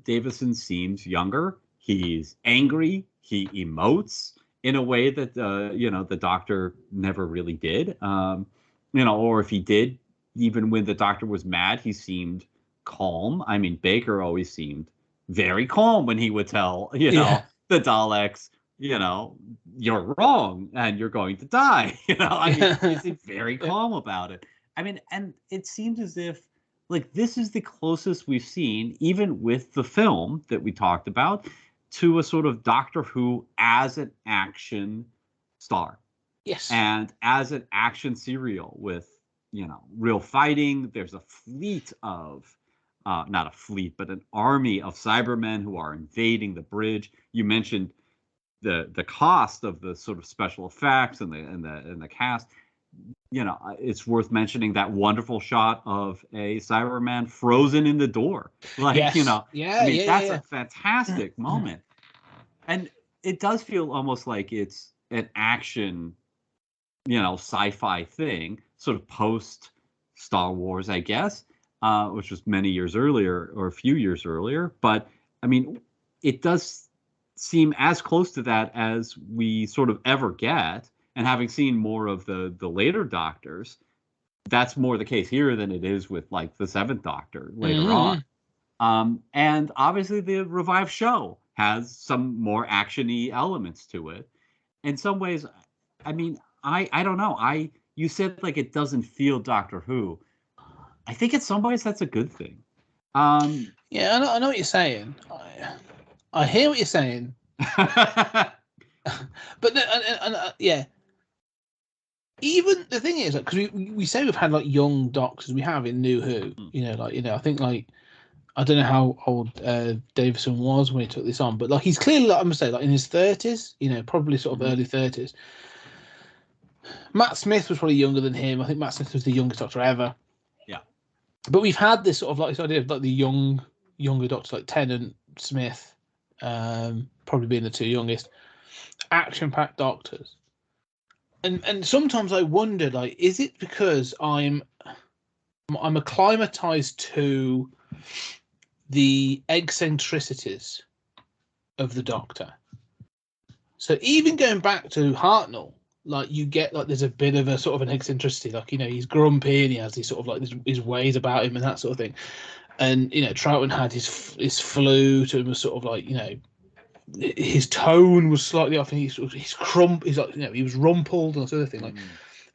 Davison seems younger. He's angry. He emotes in a way that, you know, the Doctor never really did. You know, or if he did, even when the Doctor was mad, he seemed calm. I mean, Baker always seemed very calm when he would tell, you know, the Daleks, you know, you're wrong and you're going to die. You know, I mean, he seemed very calm about it. I mean, and it seems as if, like, this is the closest we've seen, even with the film that we talked about, to a sort of Doctor Who as an action star. Yes. And as an action serial with, you know, real fighting. There's a fleet of, not a fleet, but an army of Cybermen who are invading the bridge. You mentioned the cost of the sort of special effects and the cast. You know, it's worth mentioning that wonderful shot of a Cyberman frozen in the door. Like, you know, I mean, that's a fantastic moment. And it does feel almost like it's an action, you know, sci-fi thing, sort of post Star Wars, I guess, which was many years earlier or a few years earlier. But I mean, it does seem as close to that as we sort of ever get. And having seen more of the later Doctors, that's more the case here than it is with like the Seventh Doctor later on. And obviously the revived show has some more action-y elements to it. In some ways, I mean, I don't know. You said like it doesn't feel Doctor Who. I think in some ways that's a good thing. Yeah, I know what you're saying. I hear what you're saying. But yeah. Even the thing is, because we say we've had like young Doctors, we have in New Who, you know, like, you know, I think like, I don't know how old Davison was when he took this on, but like he's clearly, like, I'm gonna say, like in his 30s, you know, probably sort of early 30s. Matt Smith was probably younger than him. I think Matt Smith was the youngest Doctor ever. Yeah, but we've had this sort of like this idea of like the younger Doctors like Tennant, Smith, probably being the two youngest, action-packed Doctors. And sometimes I wonder, like, is it because I'm acclimatized to the eccentricities of the Doctor? So even going back to Hartnell, like, you get like there's a bit of a sort of an eccentricity, like, you know, he's grumpy and he has these sort of like his ways about him and that sort of thing. And, you know, Troughton had his flute and was sort of like, you know, his tone was slightly off, and he's like, he was rumpled and that sort of thing. Like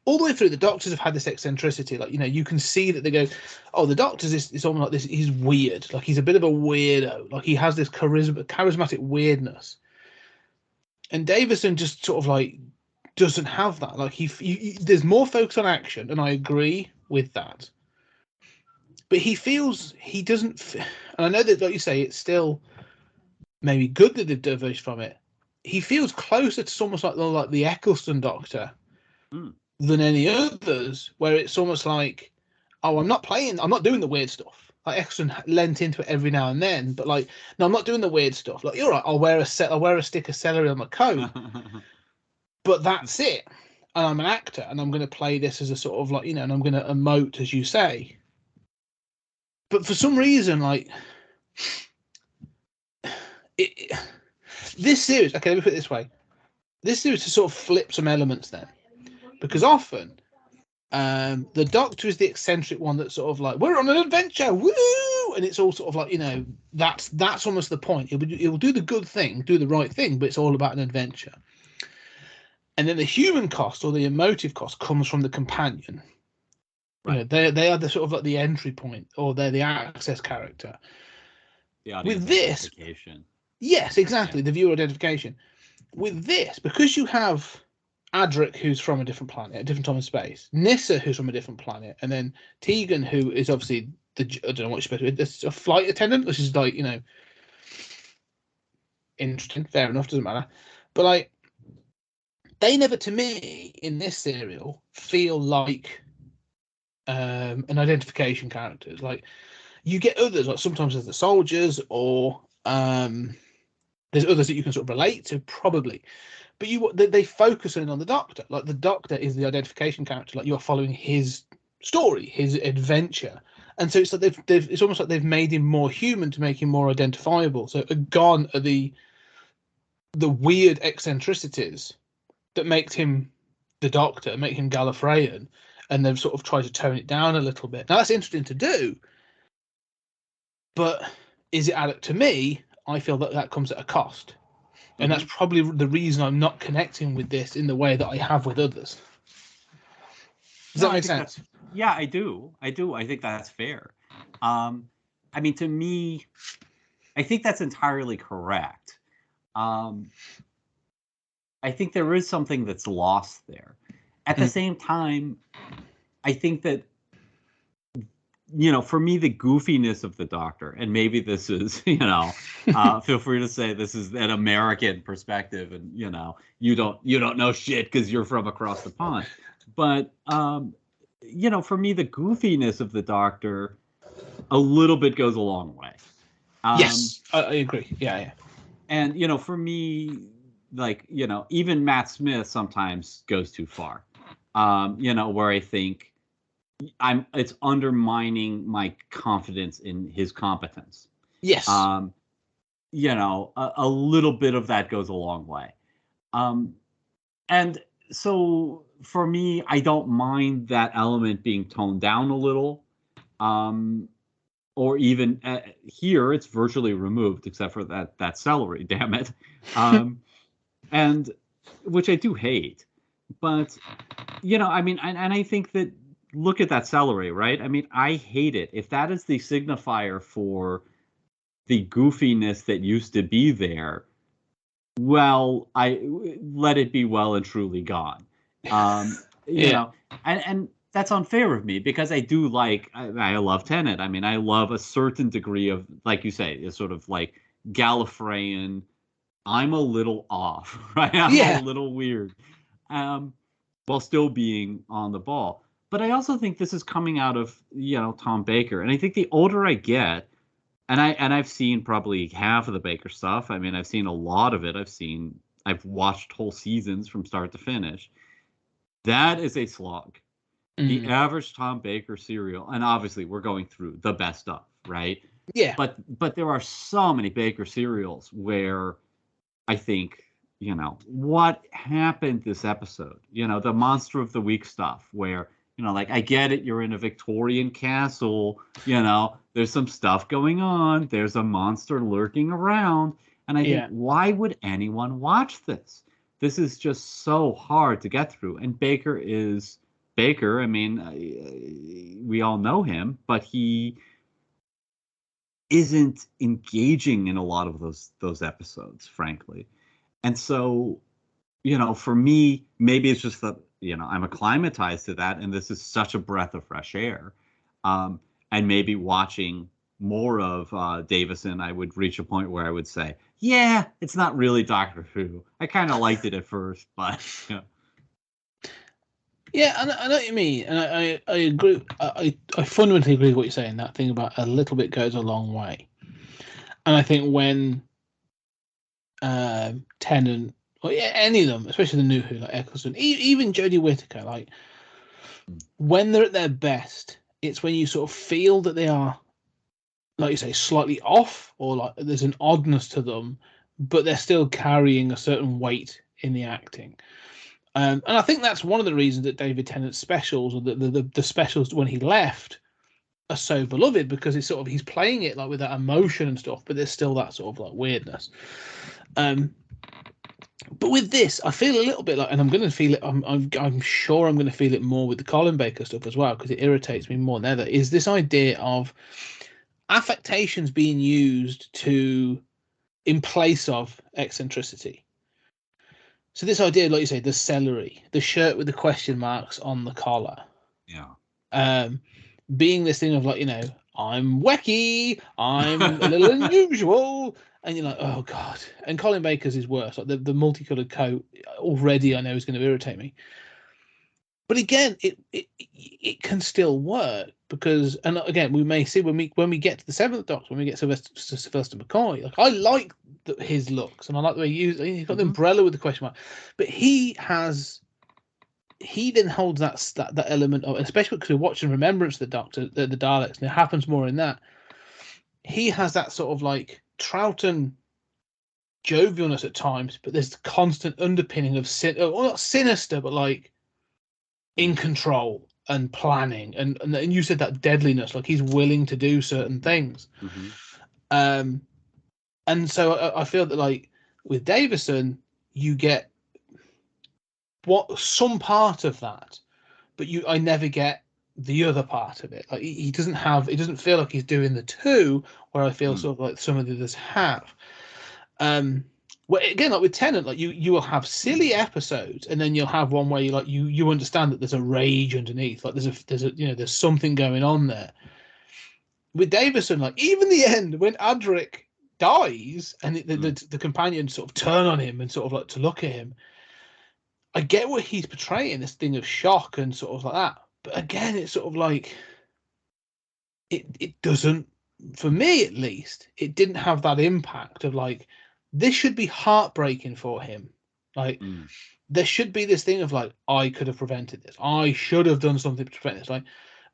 all the way through, the Doctors have had this eccentricity. Like, you can see that they go, oh, the Doctor's is almost like this. He's weird. Like, he's a bit of a weirdo. Like, he has this charismatic weirdness. And Davison just sort of like doesn't have that. Like, there's more focus on action, and I agree with that. But he doesn't. And I know that, like you say, it's still maybe good that they've diverged from it. He feels closer to almost like the Eccleston Doctor than any others, where it's almost like, oh, I'm not doing the weird stuff. Like, Eccleston lent into it every now and then, but like, no, I'm not doing the weird stuff. Like, you're right, I'll wear a stick of celery on my coat, but that's it. And I'm an actor, and I'm going to play this as a sort of like, and I'm going to emote, as you say. But for some reason, like, this series, okay, let me put it this way. This series to sort of flip some elements then. Because often, the Doctor is the eccentric one that's sort of like, we're on an adventure, woo! And it's all sort of like, that's almost the point. It will do the good thing, do the right thing, but it's all about an adventure. And then the human cost or the emotive cost comes from the companion. Right. They are the sort of like the entry point, or they're the access character. The audience with this identification. Yes, exactly, the viewer identification. With this, because you have Adric, who's from a different planet, a different time and space, Nyssa, who's from a different planet, and then Tegan, who is obviously I don't know what she's supposed to be, this a flight attendant, which is like, interesting, fair enough, doesn't matter. But like, they never, to me, in this serial, feel like an identification character. Like, you get others, like sometimes there's the soldiers, or there's others that you can sort of relate to, probably. But they focus in on the Doctor. Like, the Doctor is the identification character. Like, you're following his story, his adventure. And so it's like it's almost like they've made him more human to make him more identifiable. So gone are the weird eccentricities that makes him the Doctor, make him Gallifreyan, and they've sort of tried to tone it down a little bit. Now, that's interesting to do, but is it to me, I feel that comes at a cost. And that's probably the reason I'm not connecting with this in the way that I have with others. Does that make sense? Yeah, I do. I think that's fair. I mean, to me, I think that's entirely correct. I think there is something that's lost there. At the same time, I think that, for me, the goofiness of the Doctor, and maybe this is, feel free to say this is an American perspective, and you don't know shit because you're from across the pond. But for me, the goofiness of the Doctor a little bit goes a long way. Yes, I agree. Yeah. And for me, like, even Matt Smith sometimes goes too far. Where I think it's undermining my confidence in his competence. Yes. A little bit of that goes a long way. And so for me, I don't mind that element being toned down a little. Or even here, it's virtually removed, except for that celery, damn it. And which I do hate. But, I mean, and I think that, look at that celery, right? I mean, I hate it. If that is the signifier for the goofiness that used to be there, well, I let it be well and truly gone. You know, and that's unfair of me, because I do I love Tenet. I mean, I love a certain degree of, like you say, a sort of like Gallifreyan, I'm a little off, right? I'm a little weird. While still being on the ball. But I also think this is coming out of, Tom Baker. And I think the older I get, and I've seen probably half of the Baker stuff. I mean, I've seen a lot of it. I've watched whole seasons from start to finish. That is a slog. The average Tom Baker serial, and obviously we're going through the best stuff, right? Yeah. But there are so many Baker serials where I think, what happened this episode? The Monster of the Week stuff where, I get it, you're in a Victorian castle, there's some stuff going on, there's a monster lurking around, And I think, why would anyone watch this? This is just so hard to get through. And Baker is Baker. I mean, we all know him, but he isn't engaging in a lot of those episodes, frankly. And so, for me, maybe it's just that, I'm acclimatized to that, and this is such a breath of fresh air. And maybe watching more of Davison, I would reach a point where I would say, yeah, it's not really Doctor Who. I kind of liked it at first, but Yeah, I know what you mean, and I agree. I fundamentally agree with what you're saying. That thing about a little bit goes a long way, and I think when Tennant, or any of them, especially the new Who, like Eccleston, even Jodie Whittaker, like when they're at their best, it's when you sort of feel that they are, like you say, slightly off, or like there's an oddness to them, but they're still carrying a certain weight in the acting. And I think that's one of the reasons that David Tennant's specials, or the specials when he left, are so beloved, because he's playing it like with that emotion and stuff, but there's still that sort of like weirdness. But with this, I feel a little bit like, and I'm going to feel it. I'm sure I'm going to feel it more with the Colin Baker stuff as well, because it irritates me more than ever. Is this idea of affectations being used in place of eccentricity? So this idea, like you say, the celery, the shirt with the question marks on the collar, being this thing of like, I'm wacky, I'm a little unusual, and you're like, oh god. And Colin Baker's is worse. Like the multicolored coat already, I know is going to irritate me. But again, it can still work, because, and again, we may see when we get to the Seventh Doctor, when we get Sylvester McCoy, like I like his looks, and I like the way he's got the umbrella with the question mark, but he then holds that element of, especially because we're watching Remembrance of the Doctor, the Daleks, and it happens more in that. He has that sort of like Troughton jovialness at times, but there's the constant underpinning of not sinister, but like in control and planning, and you said that deadliness, like he's willing to do certain things. And so I feel that like with Davison, you get some part of that, but I never get the other part of it. Like he doesn't feel like he's doing the two, where I feel sort of like some of the others have. Well, again, like with Tennant, like you will have silly episodes, and then you'll have one where you understand that there's a rage underneath, like there's something going on there. With Davison, like even the end when Adric dies and the companions sort of turn on him and sort of like to look at him, I get what he's portraying, this thing of shock and sort of like that. But again, it's sort of like it doesn't, for me at least, it didn't have that impact of like, this should be heartbreaking for him. Like there should be this thing of like, I could have prevented this. I should have done something to prevent this. Like,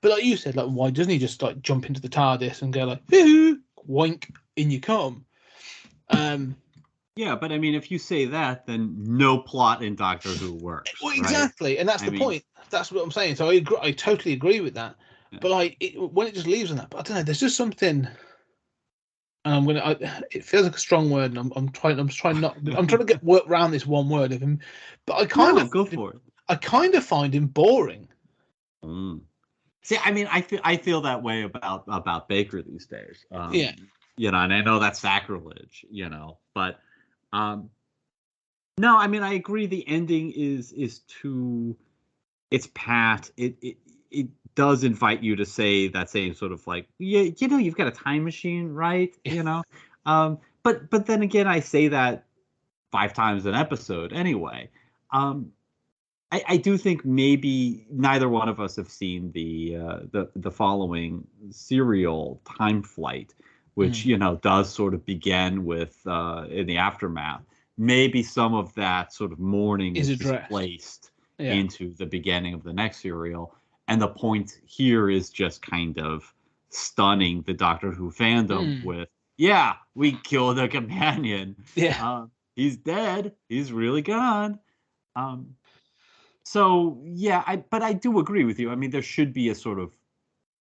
but like you said, like why doesn't he just like jump into the TARDIS and go like, wink, in you come? Yeah, but I mean, if you say that, then no plot in Doctor Who works. Well, exactly, right? And that's the point. That's what I'm saying. So I totally agree with that. Yeah. But like when it just leaves on that, but I don't know. There's just something. And it feels like a strong word, and I'm trying to get work around this one word of him, but I kind of find him boring. See, I mean, I feel that way about Baker these days. And I know that's sacrilege, but no, I mean, I agree. The ending is too, it's pat. It does invite you to say that same sort of like, you've got a time machine, right? But then again, I say that 5 times an episode anyway. I do think maybe neither one of us have seen the following serial, Time Flight, which does sort of begin with in the aftermath. Maybe some of that sort of mourning is displaced into the beginning of the next serial. And the point here is just kind of stunning the Doctor Who fandom with, we killed a companion. He's dead. He's really gone. So, but I do agree with you. I mean, there should be a sort of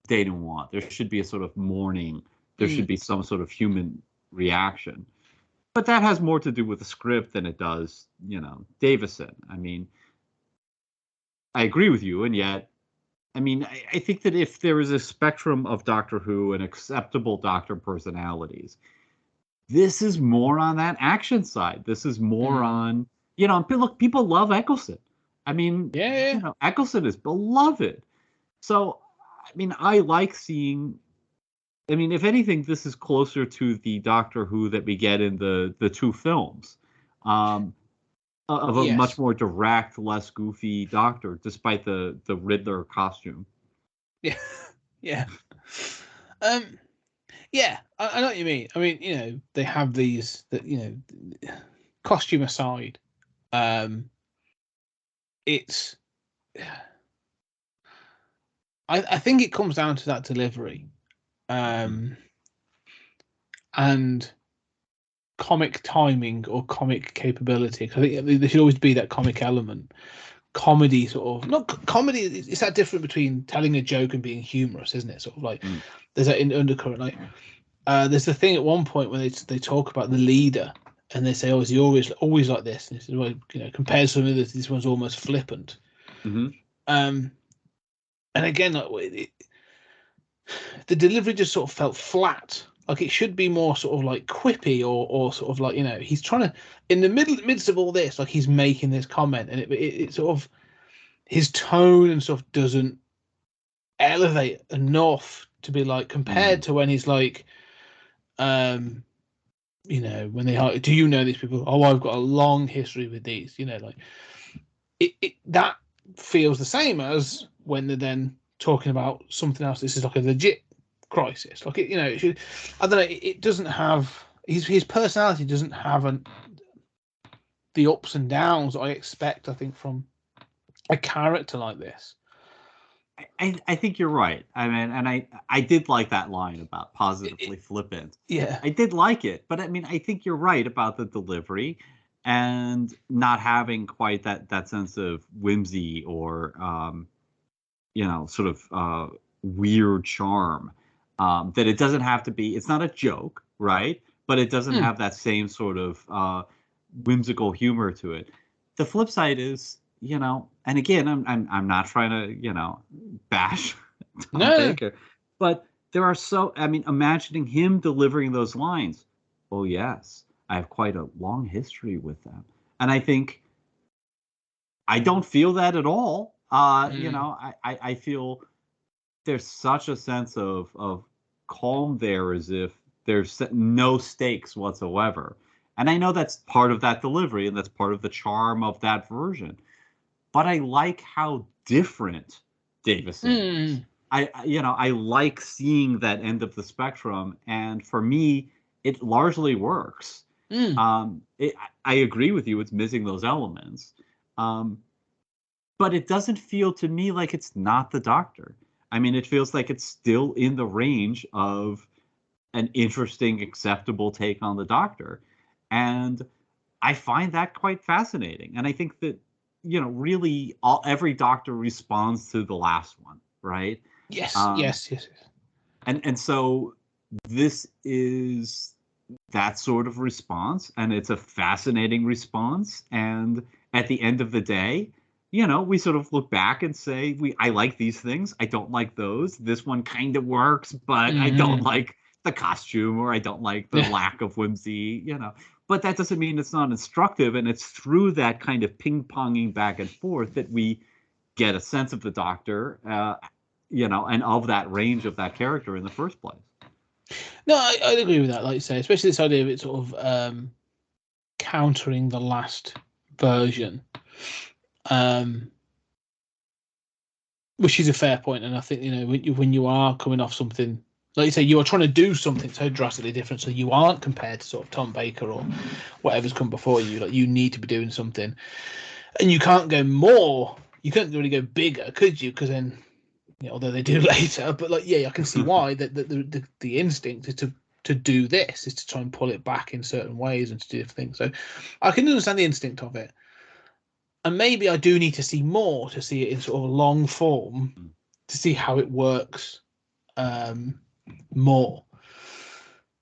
denouement. There should be a sort of mourning. There should be some sort of human reaction. But that has more to do with the script than it does, Davison. I mean, I agree with you, and yet, I mean, I think that if there is a spectrum of Doctor Who and acceptable Doctor personalities, this is more on that action side. This is more on, look, people love Eccleston. I mean, Eccleston is beloved. So, I mean, I like seeing. I mean, if anything, this is closer to the Doctor Who that we get in the two films, of a much more direct, less goofy Doctor, despite the Riddler costume. Yeah, yeah, yeah. I know what you mean. I mean, they have these that costume aside, it's. I think it comes down to that delivery. And comic timing or comic capability. I think there should always be that comic element. Comedy, sort of, not comedy. It's that difference between telling a joke and being humorous, isn't it? Sort of like there's that undercurrent. Like there's the thing at one point when they talk about the leader and they say, "Oh, is he always like this?" And he says, "Well, compared to some others, this one's almost flippant." And again, like the delivery just sort of felt flat. Like it should be more sort of like quippy or sort of like he's trying to in the midst of all this, like he's making this comment, and it sort of his tone and stuff doesn't elevate enough to be like compared to when he's like, when they do you know these people? Oh, I've got a long history with these. Like it that feels the same as when they're then talking about something else. This is like a legit crisis. Like it should, I don't know. It doesn't have his personality doesn't have the ups and downs I expect. I think from a character like this. I think you're right. I mean, and I did like that line about positively flippant. Yeah, I did like it, but I mean, I think you're right about the delivery and not having quite that sense of whimsy or sort of weird charm. That it doesn't have to be. It's not a joke, right? But it doesn't have that same sort of whimsical humor to it. The flip side is, and again, I'm not trying to, bash Tom Baker, but there are imagining him delivering those lines. Oh yes, I have quite a long history with them, and I think I don't feel that at all. I feel there's such a sense of calm there, as if there's no stakes whatsoever. And I know that's part of that delivery, and that's part of the charm of that version. But I like how different Davison is. I like seeing that end of the spectrum, and for me, it largely works. I agree with you; it's missing those elements, but it doesn't feel to me like it's not the Doctor. I mean, it feels like it's still in the range of an interesting, acceptable take on the Doctor, and I find that quite fascinating. And I think that really every Doctor responds to the last one, right? Yes. And so this is that sort of response, and it's a fascinating response. And at the end of the day, we sort of look back and say, I like these things. I don't like those. This one kind of works, but I don't like the costume, or I don't like the lack of whimsy, But that doesn't mean it's not instructive. And it's through that kind of ping-ponging back and forth that we get a sense of the Doctor, and of that range of that character in the first place. No, I'd agree with that, like you say, especially this idea of it sort of countering the last version. Which is a fair point, and I think when you are coming off something, like you say, you are trying to do something so drastically different, so you aren't compared to sort of Tom Baker or whatever's come before you. Like you need to be doing something, and you can't go more. You couldn't really go bigger, could you? Because then, although they do later, but like I can see why that the instinct is to do this is to try and pull it back in certain ways and to do different things. So I can understand the instinct of it. And maybe I do need to see more to see it in sort of long form to see how it works more.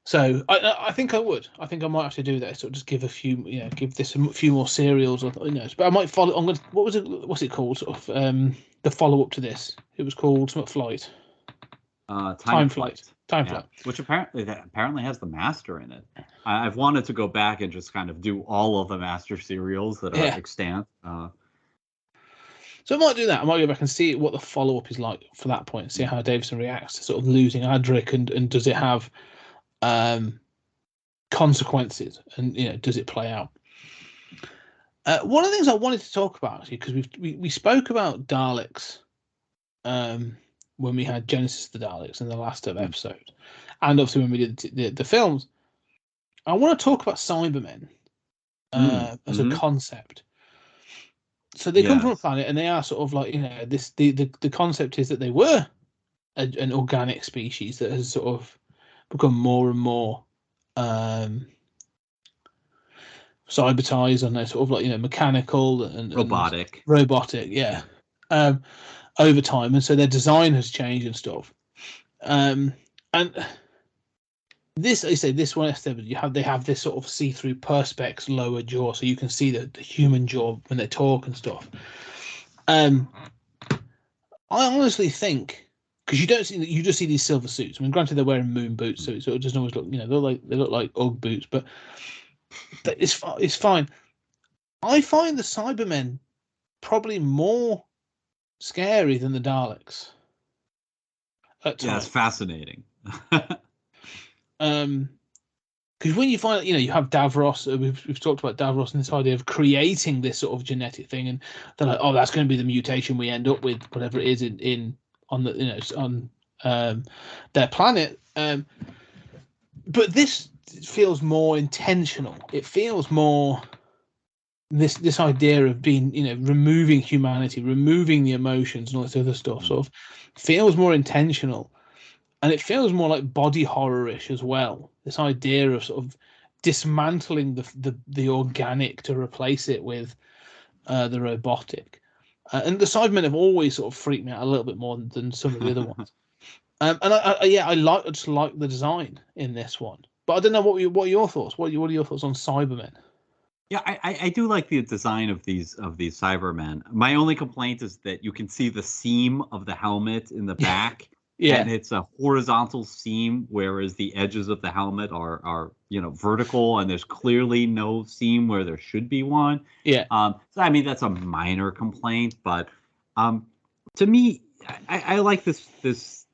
So I think I would. I think I might have to do that. Sort of just give a few, give this a few more serials, or But I might follow. I'm gonna. What's it called? Sort of the follow up to this. It was called something Flight. Time Flight. Time Flight. Which apparently has the Master in it. I've wanted to go back and just kind of do all of the Master serials that are extant. So I might do that. I might go back and see what the follow up is like for that point. See how Davison reacts to sort of losing Adric, and does it have consequences, and does it play out? One of the things I wanted to talk about, actually, because we spoke about Daleks when we had Genesis of the Daleks in the last episode, and obviously when we did the films. I want to talk about Cybermen as a concept. So they come from a planet, and they are sort of like the concept is that they were an organic species that has sort of become more and more cybertized, and they're sort of like mechanical and robotic, over time, and so their design has changed and stuff. And this, I say, this one, they have this sort of see-through perspex lower jaw, so you can see the human jaw when they talk and stuff. I honestly think, because you just see these silver suits. I mean, granted they're wearing moon boots, so it doesn't always look, they look like Ugg boots, but it's fine. I find the Cybermen probably more scary than the Daleks. Yeah, it's fascinating. Because when you find you have Davros, we've talked about Davros and this idea of creating this sort of genetic thing, and they're like, oh, that's going to be the mutation we end up with, whatever it is on their planet. But this feels more intentional. It feels more this idea of being, removing humanity, removing the emotions and all this other stuff. Sort of feels more intentional. And it feels more like body horror-ish as well. This idea of sort of dismantling the organic to replace it with the robotic. And the Cybermen have always sort of freaked me out a little bit more than some of the other ones. And I just like the design in this one. But I don't know what are your thoughts. What are your thoughts on Cybermen? Yeah, I do like the design of these Cybermen. My only complaint is that you can see the seam of the helmet in the back. Yeah. And it's a horizontal seam, whereas the edges of the helmet are vertical, and there's clearly no seam where there should be one. Yeah. So I mean that's a minor complaint, but to me, I like this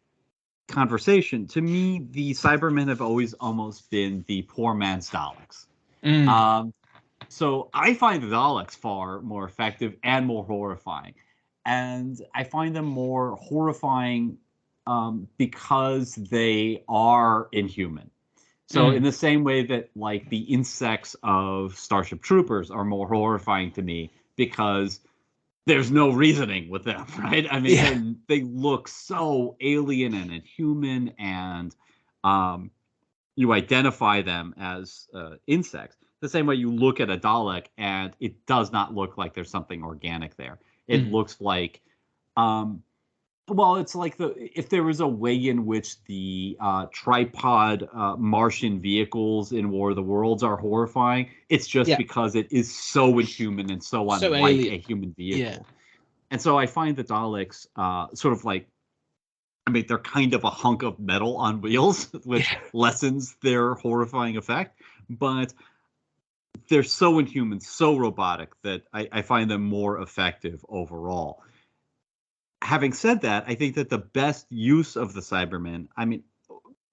conversation. To me, the Cybermen have always almost been the poor man's Daleks. So I find the Daleks far more effective and more horrifying, and I find them more horrifying. Because they are inhuman. So in the same way that like the insects of Starship Troopers are more horrifying to me because there's no reasoning with them, right? I mean, they look so alien and inhuman, and you identify them as insects. The same way you look at a Dalek and it does not look like there's something organic there. It looks like it's like if there was a way in which the tripod Martian vehicles in War of the Worlds are horrifying, it's just because it is so inhuman and so unlike a human vehicle. Yeah. And so I find the Daleks sort of like, I mean, they're kind of a hunk of metal on wheels, which lessens their horrifying effect. But they're so inhuman, so robotic that I find them more effective overall. Having said that, I think that the best use of the Cybermen, I mean,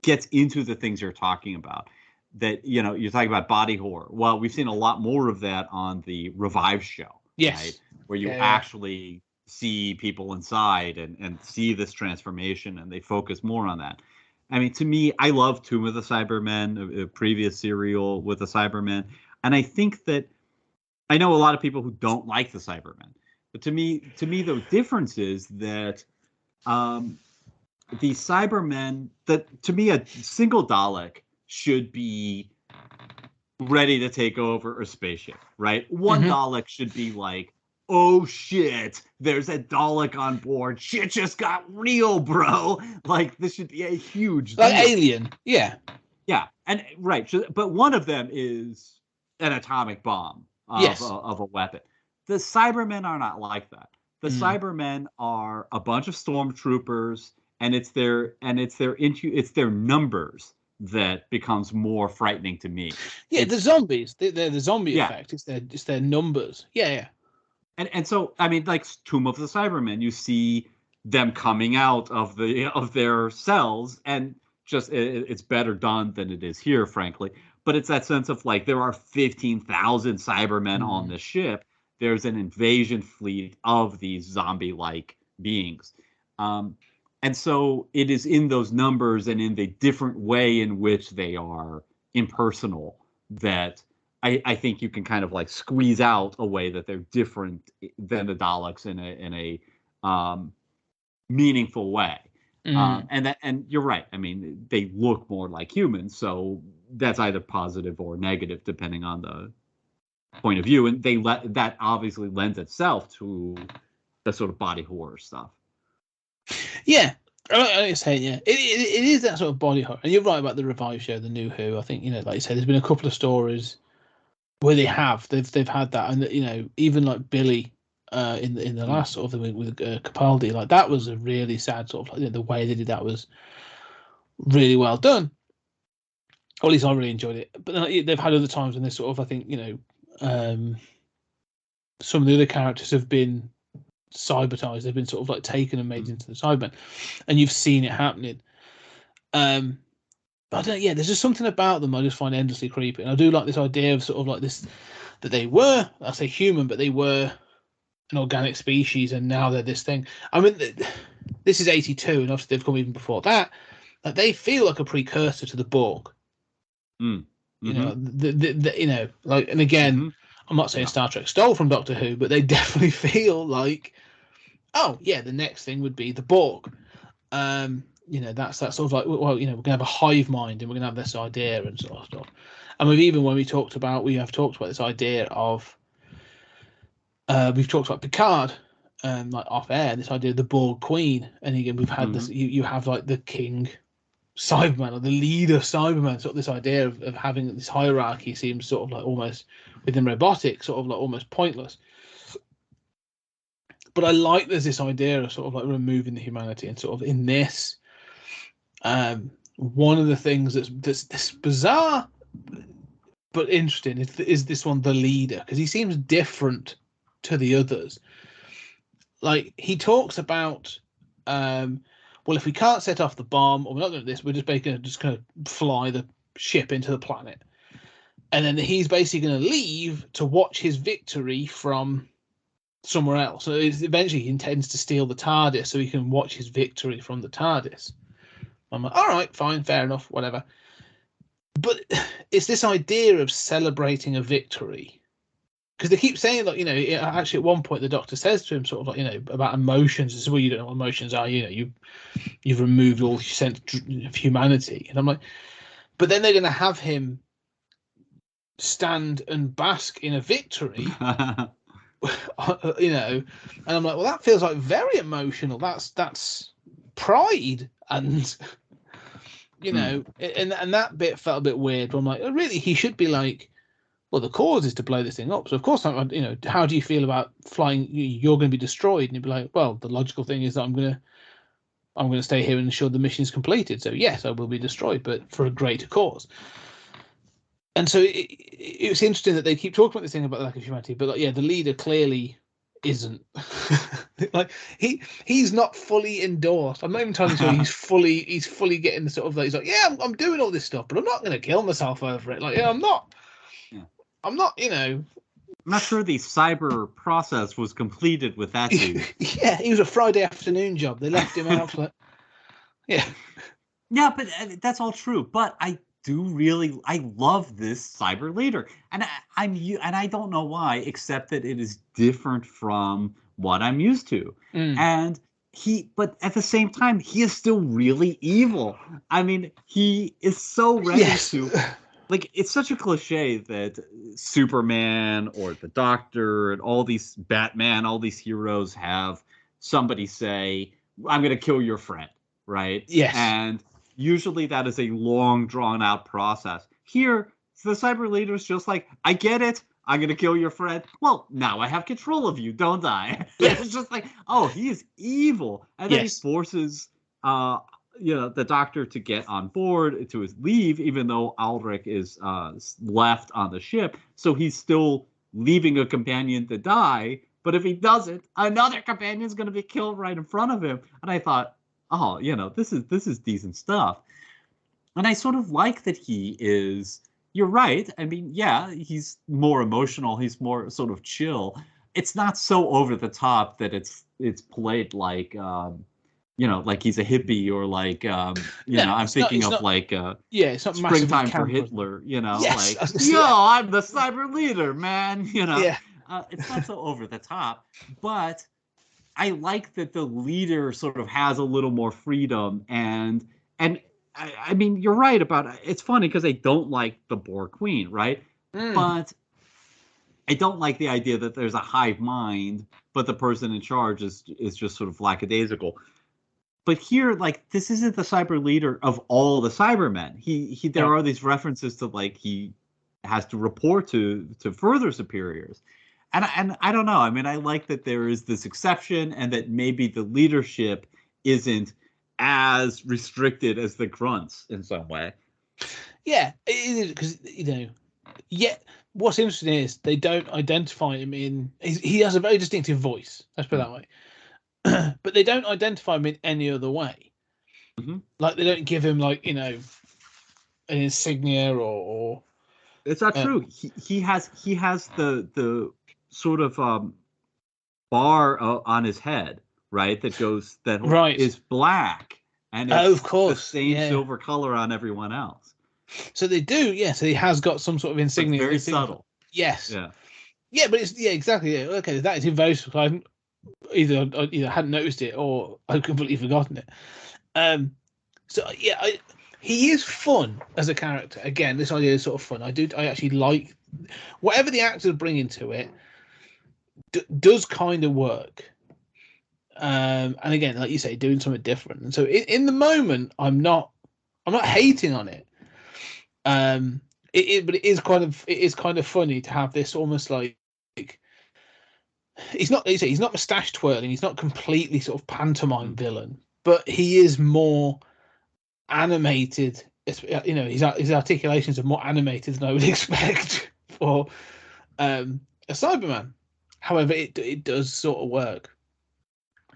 gets into the things you're talking about. That, you're talking about body horror. Well, we've seen a lot more of that on the Revive show. Yes. Right? Where you actually see people inside and see this transformation, and they focus more on that. I mean, to me, I love Tomb of the Cybermen, a previous serial with the Cybermen. And I think that I know a lot of people who don't like the Cybermen. But to me, the difference is that the Cybermen, to me, a single Dalek should be ready to take over a spaceship, right? One Dalek should be like, oh shit, there's a Dalek on board. Shit just got real, bro. Like, this should be a huge like deal. Alien, yeah. Yeah, and right, but one of them is an atomic bomb Yes. of a weapon. The Cybermen are not like that. The Cybermen are a bunch of stormtroopers, and it's their numbers that becomes more frightening to me. Yeah, the zombies. They're the zombie Yeah. effect. It's their numbers. Yeah. And so I mean, like Tomb of the Cybermen, you see them coming out of their cells, and just it's better done than it is here, frankly. But it's that sense of like there are 15,000 Cybermen on the ship. There's an invasion fleet of these zombie-like beings. And so it is in those numbers and in the different way in which they are impersonal that I think you can kind of like squeeze out a way that they're different than the Daleks in a meaningful way. And you're right. I mean, they look more like humans, so that's either positive or negative depending on the point of view. And that obviously lends itself to the sort of body horror stuff. Yeah. I say, yeah, it is that sort of body horror. And you're right about the revive show, the New Who. I think, like you said, there's been a couple of stories where they've had that, and even like Billy in the last sort of the week with Capaldi, like that was a really sad sort of like the way they did that was really well done. Or at least I really enjoyed it. But then, they've had other times when they sort of, I think, some of the other characters have been cybertized. They've been sort of like taken and made into the Cybermen, and you've seen it happening. I don't. Yeah, there's just something about them I just find endlessly creepy, and I do like this idea of sort of like this that they were, I say human, but they were an organic species, and now they're this thing. I mean, this is 82, and obviously they've come even before that. Like they feel like a precursor to the Borg. And again, I'm not saying Star Trek stole from Doctor Who, but they definitely feel like, oh yeah, the next thing would be the Borg. That's that sort of like, well, we're gonna have a hive mind and we're gonna have this idea and sort of stuff. And we have talked about this idea of we've talked about Picard like off air, this idea of the Borg Queen, and again we've had this you have like the King Cyberman or the leader Cyberman, sort of this idea of having this hierarchy seems sort of like almost within robotics, sort of like almost pointless. But I like there's this idea of sort of like removing the humanity, and sort of in this, one of the things that's this bizarre but interesting is this one, the leader, because he seems different to the others. Like he talks about, well, if we can't set off the bomb, or we're not going to do this, we're just going to fly the ship into the planet, and then he's basically going to leave to watch his victory from somewhere else. So eventually he intends to steal the TARDIS so he can watch his victory from the TARDIS. I'm like, all right, fine, fair enough, whatever. But it's this idea of celebrating a victory, because they keep saying, like, actually at one point the Doctor says to him sort of like, about emotions. This is, well, you don't know what emotions are. You've removed all sense of humanity. And I'm like, but then they're going to have him stand and bask in a victory. And I'm like, well, that feels like very emotional. That's pride, and and that bit felt a bit weird. But I'm like, oh, really, he should be like, well, the cause is to blow this thing up. So of course, how do you feel about flying? You're going to be destroyed, and you'd be like, well, the logical thing is that I'm going to stay here and ensure the mission is completed. So yes, I will be destroyed, but for a greater cause. And so it's interesting that they keep talking about this thing about the lack of humanity, but like, yeah, the leader clearly isn't. Like he's not fully endorsed. I'm not even entirely sure he's fully getting the sort of like, he's like, yeah, I'm doing all this stuff, but I'm not going to kill myself over it. Like, yeah, I'm not. I'm not. I'm not sure the cyber process was completed with that dude. Yeah, he was a Friday afternoon job. They left him out for that. Yeah. Yeah, but that's all true. But I love this cyber leader, and I don't know why, except that it is different from what I'm used to. And but at the same time, he is still really evil. I mean, he is so ready to, like, it's such a cliche that Superman or the Doctor and all these Batman, all these heroes have somebody say, I'm going to kill your friend, right? Yes. And Usually that is a long, drawn out process. Here, the cyber leader is just like, I get it. I'm going to kill your friend. Well, now I have control of you, don't I? Yes. It's just like, oh, he is evil. And then he Yes. forces the doctor to get on board, to his leave, even though Aldrich is left on the ship. So he's still leaving a companion to die. But if he doesn't, another companion is going to be killed right in front of him. And I thought, oh, this is decent stuff. And I sort of like that he is. You're right. I mean, yeah, he's more emotional. He's more sort of chill. It's not so over the top that it's played like like he's a hippie, or like I'm thinking of like it's not Springtime for camp, Hitler. Yes, Like I'm the cyber leader, man. Yeah. It's not so over the top, but I like that the leader sort of has a little more freedom, and I mean, you're right about it's funny because I don't like the Borg Queen, right? But I don't like the idea that there's a hive mind, but the person in charge is just sort of lackadaisical. But here, like, this isn't the cyber leader of all the Cybermen. There are these references to, like, he has to report to further superiors. And I don't know. I mean, I like that there is this exception, and that maybe the leadership isn't as restricted as the grunts in some way. Yeah, because yet what's interesting is they don't identify him in. He has a very distinctive voice. Let's put it that way. But they don't identify him in any other way. Mm-hmm. Like, they don't give him, like, an insignia or. It's not true. He has the sort of bar on his head, right? That is black, and it's of course, the same silver color on everyone else. So they do, yeah. So he has got some sort of insignia. It's very subtle. Yes. Yeah, but it's exactly. Yeah. Okay, that is very. Either I hadn't noticed it, or I've completely forgotten it. So yeah, he is fun as a character. Again, this idea is sort of fun. I actually like whatever the actors bring into it. Does kind of work. And again, like you say, doing something different. And so in the moment, I'm not hating on it. But it is kind of funny to have this almost like he's not mustache twirling. He's not completely sort of pantomime villain, but he is more animated. His articulations are more animated than I would expect for a Cyberman. However, it does sort of work.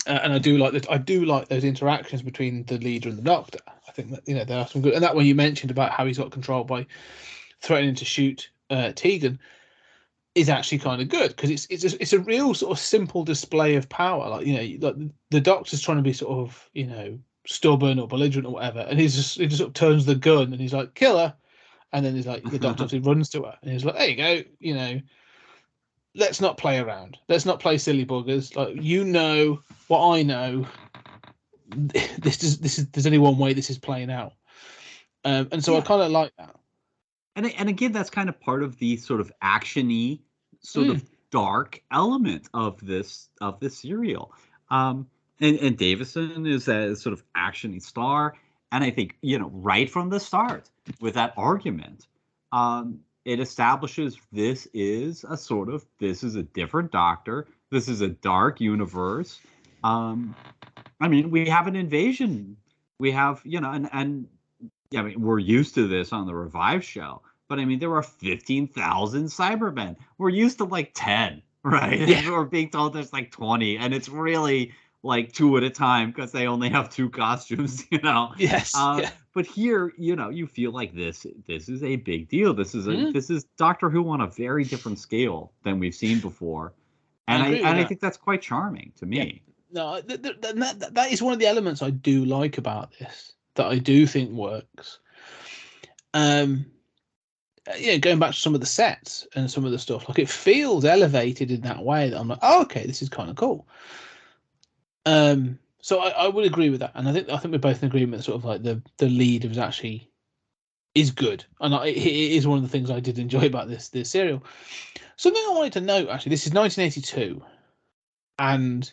And I do like that. I do like those interactions between the leader and the doctor. I think that there are some good. And that one you mentioned about how he's got control by threatening to shoot Tegan is actually kind of good, because it's a real sort of simple display of power. Like like the doctor's trying to be sort of stubborn or belligerent or whatever, and he just sort of turns the gun and he's like, kill her, and then he's like, the doctor obviously runs to her and he's like, there you go, let's not play around. Let's not play silly buggers. Like, what I know. There's only one way this is playing out, and so I kind of like that. And again, that's kind of part of the sort of actiony, sort of dark element of this serial. And Davison is a sort of actiony star, and I think right from the start with that argument. It establishes this is a different Doctor. This is a dark universe. I mean, we have an invasion. We have, and I mean, we're used to this on the Revive show. But I mean, there are 15,000 Cybermen. We're used to like 10, right? Yeah. We're being told there's like 20, and it's really like 2 at a time because they only have 2 costumes, Yes. But here, you feel like this is a big deal. This is Doctor Who on a very different scale than we've seen before, and I think that's quite charming to me. Yeah. No, that is one of the elements I do like about this, that I do think works. Going back to some of the sets and some of the stuff, like, it feels elevated in that way that I'm like, oh, okay, this is kind of cool. So I would agree with that, and I think we're both in agreement. Sort of like the lead is good, and it is one of the things I did enjoy about this serial. Something I wanted to note, actually, this is 1982, and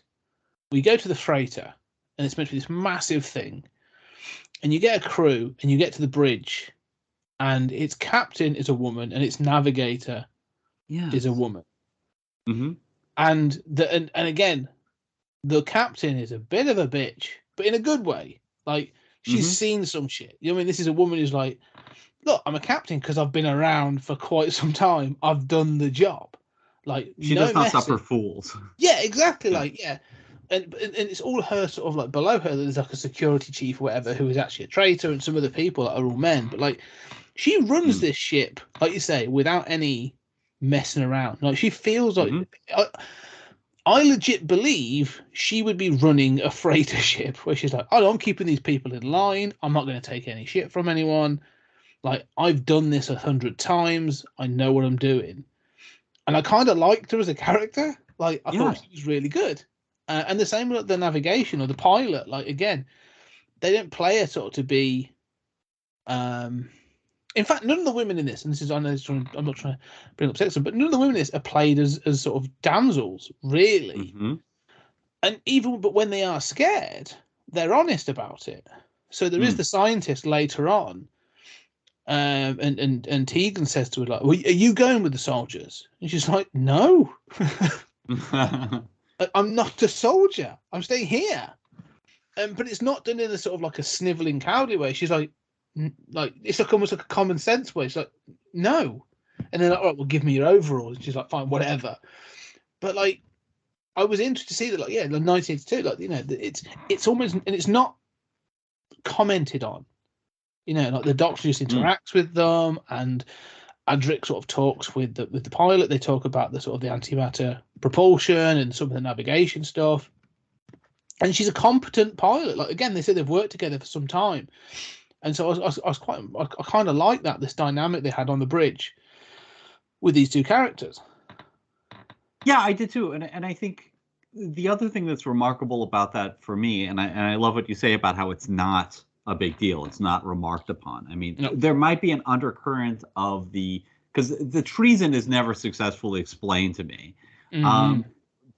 we go to the freighter, and it's meant to be this massive thing, and you get a crew, and you get to the bridge, and its captain is a woman, and its navigator is a woman. Mm-hmm. And again, the captain is a bit of a bitch, but in a good way. Like, she's seen some shit. You know what I mean? This is a woman who's like, look, I'm a captain because I've been around for quite some time. I've done the job. Like, she no does not messing. suffer fools. Yeah, exactly. Yeah. Like, yeah. And it's all her sort of like below her. There's like a security chief or whatever who is actually a traitor, and some of the people that are all men. But like, she runs this ship, like you say, without any messing around. Like, she feels like I legit believe she would be running a freighter ship where she's like, oh, I'm keeping these people in line. I'm not going to take any shit from anyone. Like, I've done this 100 times. I know what I'm doing. And I kind of liked her as a character. Like, I thought she was really good. And the same with the navigation or the pilot. Like, again, they don't play her sort of to be... in fact, none of the women in this, and this is, I know I'm not trying to bring up sexism, but none of the women in this are played as sort of damsels, really. And but when they are scared, they're honest about it. So there is the scientist later on, and Tegan says to her, like, well, are you going with the soldiers? And she's like, no. I'm not a soldier. I'm staying here. But it's not done in a sort of like a sniveling, cowardly way. She's like it's like almost like a common sense way. She's like, no. And then, all right, well, give me your overalls. And she's like, fine, whatever. But like, I was interested to see that, like, yeah, like 1982, like, you know, it's almost, and it's not commented on. You know, like the Doctor just interacts with them, and Adric sort of talks with the pilot. They talk about the sort of the antimatter propulsion and some of the navigation stuff. And she's a competent pilot. Like, again, they said they've worked together for some time. And so I kind of like that, this dynamic they had on the bridge with these two characters. Yeah, I did too. And I think the other thing that's remarkable about that for me, and I love what you say about how it's not a big deal. It's not remarked upon. I mean, there might be an undercurrent of because the treason is never successfully explained to me.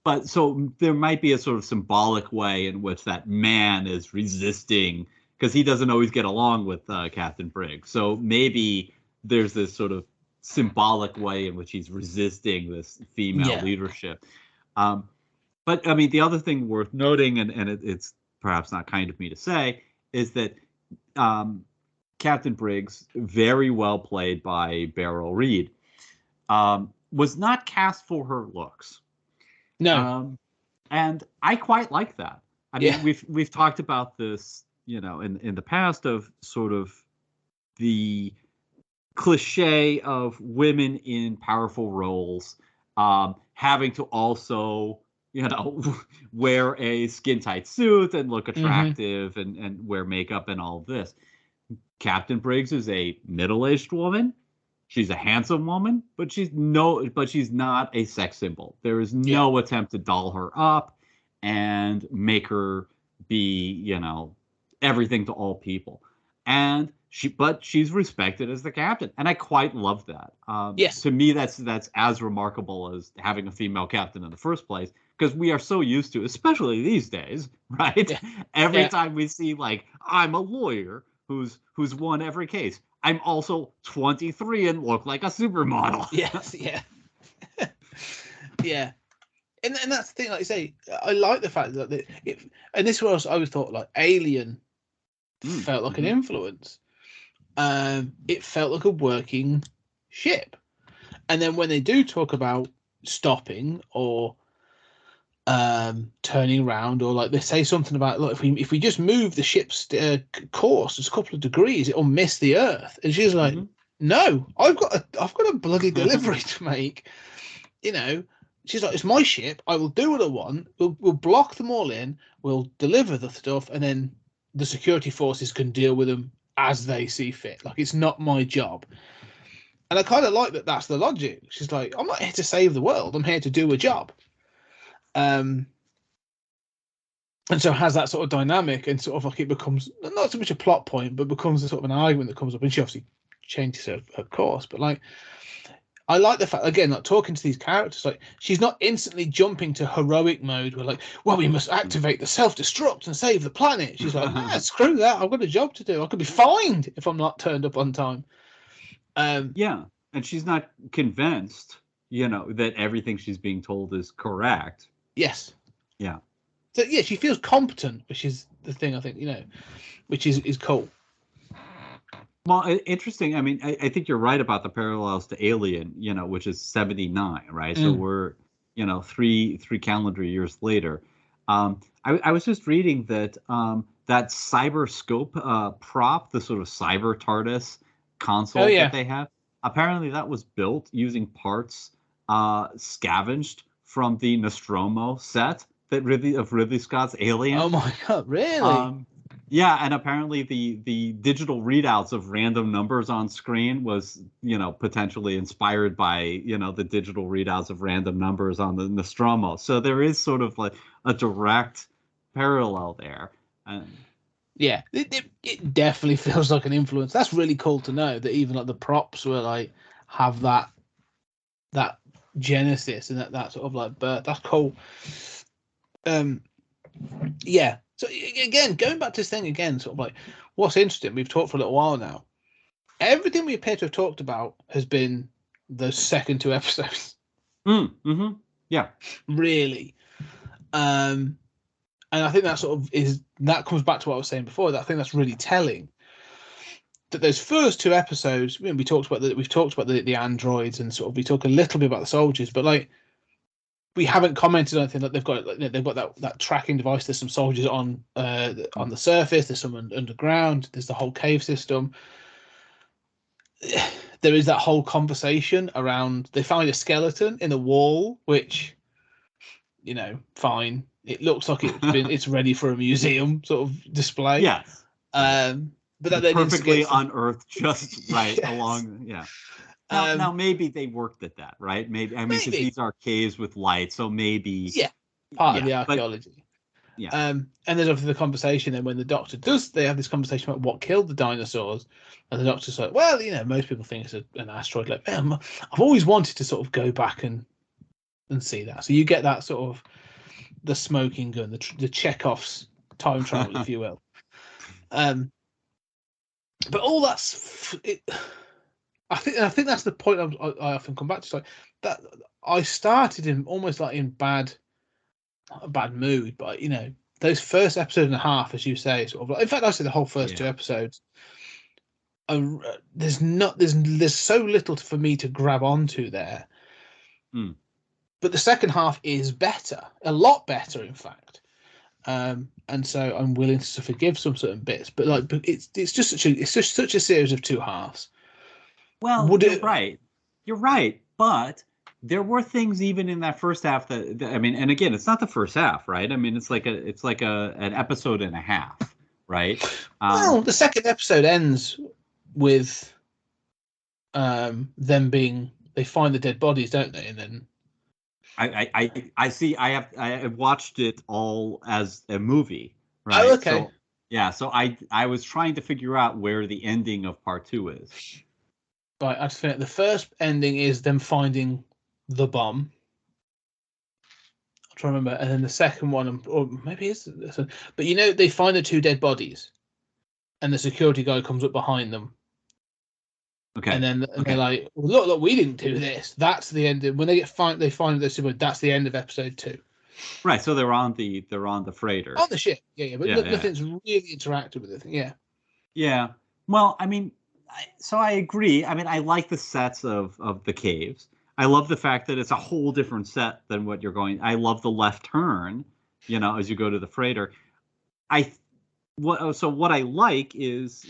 But so there might be a sort of symbolic way in which that man is resisting, because he doesn't always get along with Captain Briggs. So maybe there's this sort of symbolic way in which he's resisting this female leadership. But I mean, the other thing worth noting, and it's perhaps not kind of me to say, is that Captain Briggs, very well played by Beryl Reid, was not cast for her looks. No. And I quite like that. I mean, we've talked about this, you know, in the past, of sort of the cliche of women in powerful roles having to also, you know, wear a skin tight suit and look attractive and wear makeup and all this. Captain Briggs is a middle-aged woman. She's a handsome woman, but she's not a sex symbol. There is no attempt to doll her up and make her be, you know, everything to all people. And she's respected as the captain, and I quite love that. Yes, to me, that's as remarkable as having a female captain in the first place, because we are so used to, especially these days, right? Yeah. Every time we see, like, I'm a lawyer who's won every case. I'm also 23 and look like a supermodel. Yes, yeah. Yeah. And that's the thing, like I say, I like the fact that and this was, I always thought, like, Alien felt like an influence. It felt like a working ship. And then when they do talk about stopping or turning around, or like they say something about, look, if we just move the ship's course just a couple of degrees, it'll miss the Earth. And she's like, no, I've got a bloody delivery to make. You know, she's like, it's my ship. I will do what I want. We'll block them all in. We'll deliver the stuff, and then the security forces can deal with them as they see fit. Like, it's not my job. And I kind of like that. That's the logic. She's like, I'm not here to save the world. I'm here to do a job. And so has that sort of dynamic, and sort of like it becomes not so much a plot point, but becomes a sort of an argument that comes up. And she obviously changes her course. But like, I like the fact, again, like talking to these characters, like she's not instantly jumping to heroic mode where like, well, we must activate the self-destruct and save the planet. She's like, nah, screw that. I've got a job to do. I could be fined if I'm not turned up on time. Yeah, and she's not convinced, that everything she's being told is correct. Yes. Yeah. So yeah, she feels competent, which is the thing I think, which is cool. Well, interesting. I mean, I think you're right about the parallels to Alien, which is 79, right? So we're, 3 calendar years later. I was just reading that that cyberscope prop, the sort of cyber TARDIS console that they have, apparently that was built using parts scavenged from the Nostromo set of Ridley Scott's Alien. Oh my God, really? Yeah, and apparently the digital readouts of random numbers on screen was, potentially inspired by, the digital readouts of random numbers on the Nostromo. So there is sort of like a direct parallel there. Yeah, it definitely feels like an influence. That's really cool to know that even like the props were like have that genesis and that sort of like birth. That's cool. Yeah. So again, going back to this thing again, sort of like what's interesting, we've talked for a little while now. Everything we appear to have talked about has been those second 2 episodes. Yeah. Really. And I think that sort of that comes back to what I was saying before. That I think that's really telling. That those first 2 episodes, we've talked about the androids and sort of we talk a little bit about the soldiers, but like we haven't commented on anything that they've got. They've got that tracking device. There's some soldiers on the surface. There's some underground. There's the whole cave system. There is that whole conversation around. They find a skeleton in the wall, which, fine. It looks like it's ready for a museum sort of display. Yes. But that then perfectly unearthed, just right yes. along. Yeah. Now maybe they worked at that, right? Maybe because these are caves with light, so maybe part of the archaeology. Yeah. And there's obviously the conversation, and when the doctor they have this conversation about what killed the dinosaurs, and the doctor's like, well, most people think it's an asteroid. Like, man, I've always wanted to sort of go back and see that. So you get that sort of the smoking gun, the Chekhov's time travel, if you will. But all that's it. I think that's the point I often come back to. Like that, I started in almost like in not a bad mood, but those first episode and a half, as you say, sort of. Like, in fact, I say the whole first 2 episodes. There's so little for me to grab onto there. But the second half is better, a lot better, in fact. And so I'm willing to forgive some certain bits, but it's just such a series of 2 halves. Well, you're right, but there were things even in that first half that I mean, and again, it's not the first half, right? I mean, it's like an episode and a half, right? Well, the second episode ends with them they find the dead bodies, don't they? And then I see. I have watched it all as a movie, right? Oh, okay. So I was trying to figure out where the ending of part 2 is. Right, I think the first ending is them finding the bomb. I'm trying to remember, and then the second one, or maybe it's, but they find the 2 dead bodies, and the security guy comes up behind them. Okay. And then they're like, well, "Look, we didn't do this." That's the end. When they find those 2. That's the end of episode 2. Right. So they're on the freighter. On the ship, yeah. But nothing's really interacted with it. Yeah. Yeah. Well, I mean. So I agree. I mean, I like the sets of the caves. I love the fact that it's a whole different set than what you're going. I love the left turn, as you go to the freighter. What I like is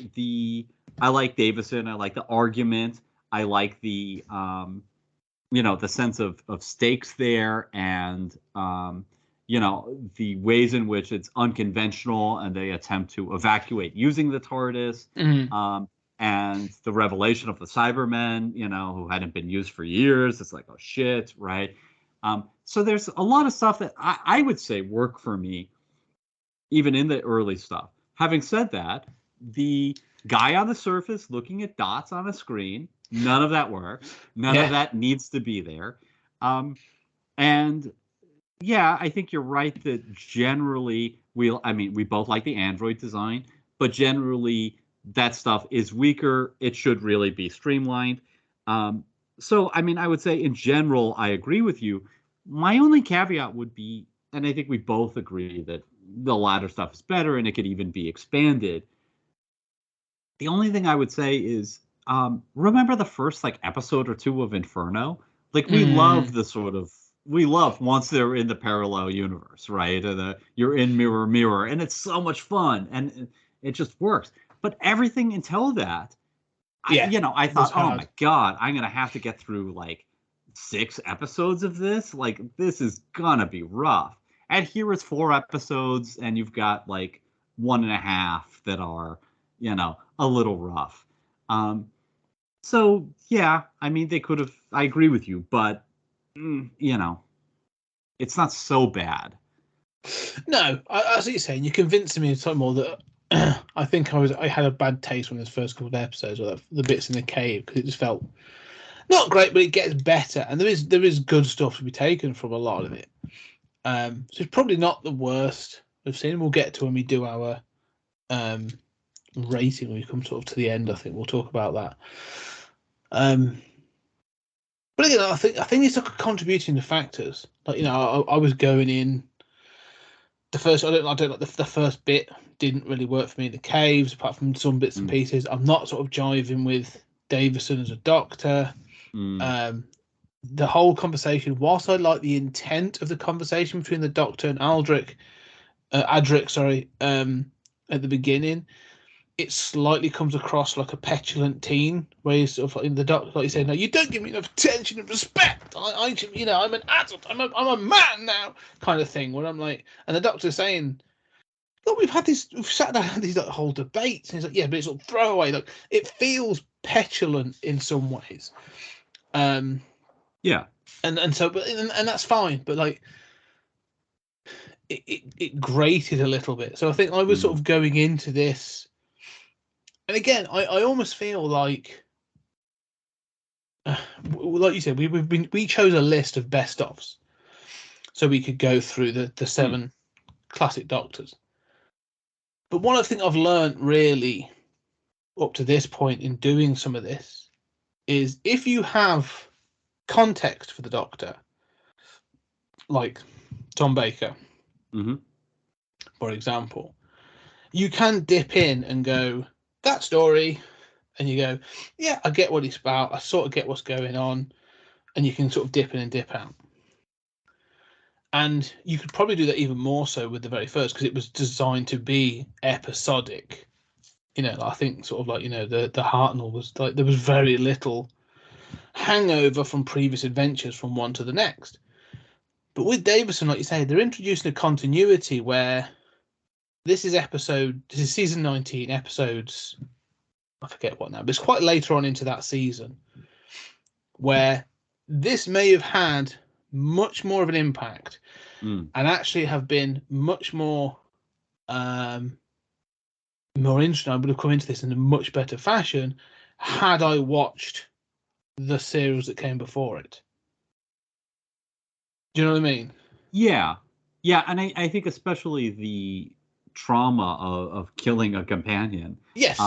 I like Davison. I like the argument. I like the the sense of stakes there, and the ways in which it's unconventional, and they attempt to evacuate using the TARDIS. Mm-hmm. And the revelation of the Cybermen, who hadn't been used for years. It's like, oh shit, right? So there's a lot of stuff that I would say work for me, even in the early stuff. Having said that, the guy on the surface looking at dots on a screen, None of that works. None of that needs to be there. And yeah, I think you're right that generally we both like the Android design, but generally that stuff is weaker. It should really be streamlined. So, I mean, I would say in general, I agree with you. My only caveat would be, and I think we both agree that the latter stuff is better and it could even be expanded. The only thing I would say is, remember the first like episode or two of Inferno? Like we love once they're in the parallel universe, right? And you're in mirror, and it's so much fun, and it just works. But everything until that, I thought, oh my God, I'm gonna have to get through like 6 episodes of this. Like this is gonna be rough. And here it's 4 episodes, and you've got like 1.5 that are, a little rough. So yeah, I mean, they could have. I agree with you, but it's not so bad. No, I see what you're saying. You're convincing me something more that I think I had a bad taste from this first couple of episodes, or the bits in the cave, because it just felt not great, but it gets better, and there is good stuff to be taken from a lot of it. So it's probably not the worst we've seen. We'll get to when we do our rating. When we come sort of to the end, I think we'll talk about that. But again, I think it's like contributing factors. Like I was going in the first. I don't like the first bit didn't really work for me in the caves, apart from some bits and pieces. I'm not sort of jiving with Davison as a doctor. The whole conversation, whilst I like the intent of the conversation between the Doctor and Adric, at the beginning, it slightly comes across like a petulant teen, where he's sort of like the Doctor, like you say, no, you don't give me enough attention and respect. I'm an adult. I'm a man now, kind of thing. Where I'm like, and the Doctor's saying, look, we've sat down and had these like whole debates. And he's like, yeah, but it's all throwaway. Like it feels petulant in some ways. Yeah, and that's fine, but like it grated a little bit. So I think I was sort of going into this, and again, I almost feel like you said, we chose a list of best ofs, so we could go through the 7 classic Doctors. But one of the things I've learned really up to this point in doing some of this is if you have context for the Doctor, like Tom Baker, for example, you can dip in and go, that story, and you go, yeah, I get what it's about, I sort of get what's going on, and you can sort of dip in and dip out. And you could probably do that even more so with the very first, because it was designed to be episodic. I think sort of like, the Hartnell was like, there was very little hangover from previous adventures from one to the next. But with Davison, like you say, they're introducing a continuity where this is season 19, episodes, I forget what now, but it's quite later on into that season, where this may have had much more of an impact and actually have been much more interesting. I would have come into this in a much better fashion had I watched the series that came before it. Do you know what I mean? Yeah, and I think especially the trauma of killing a companion. Yes.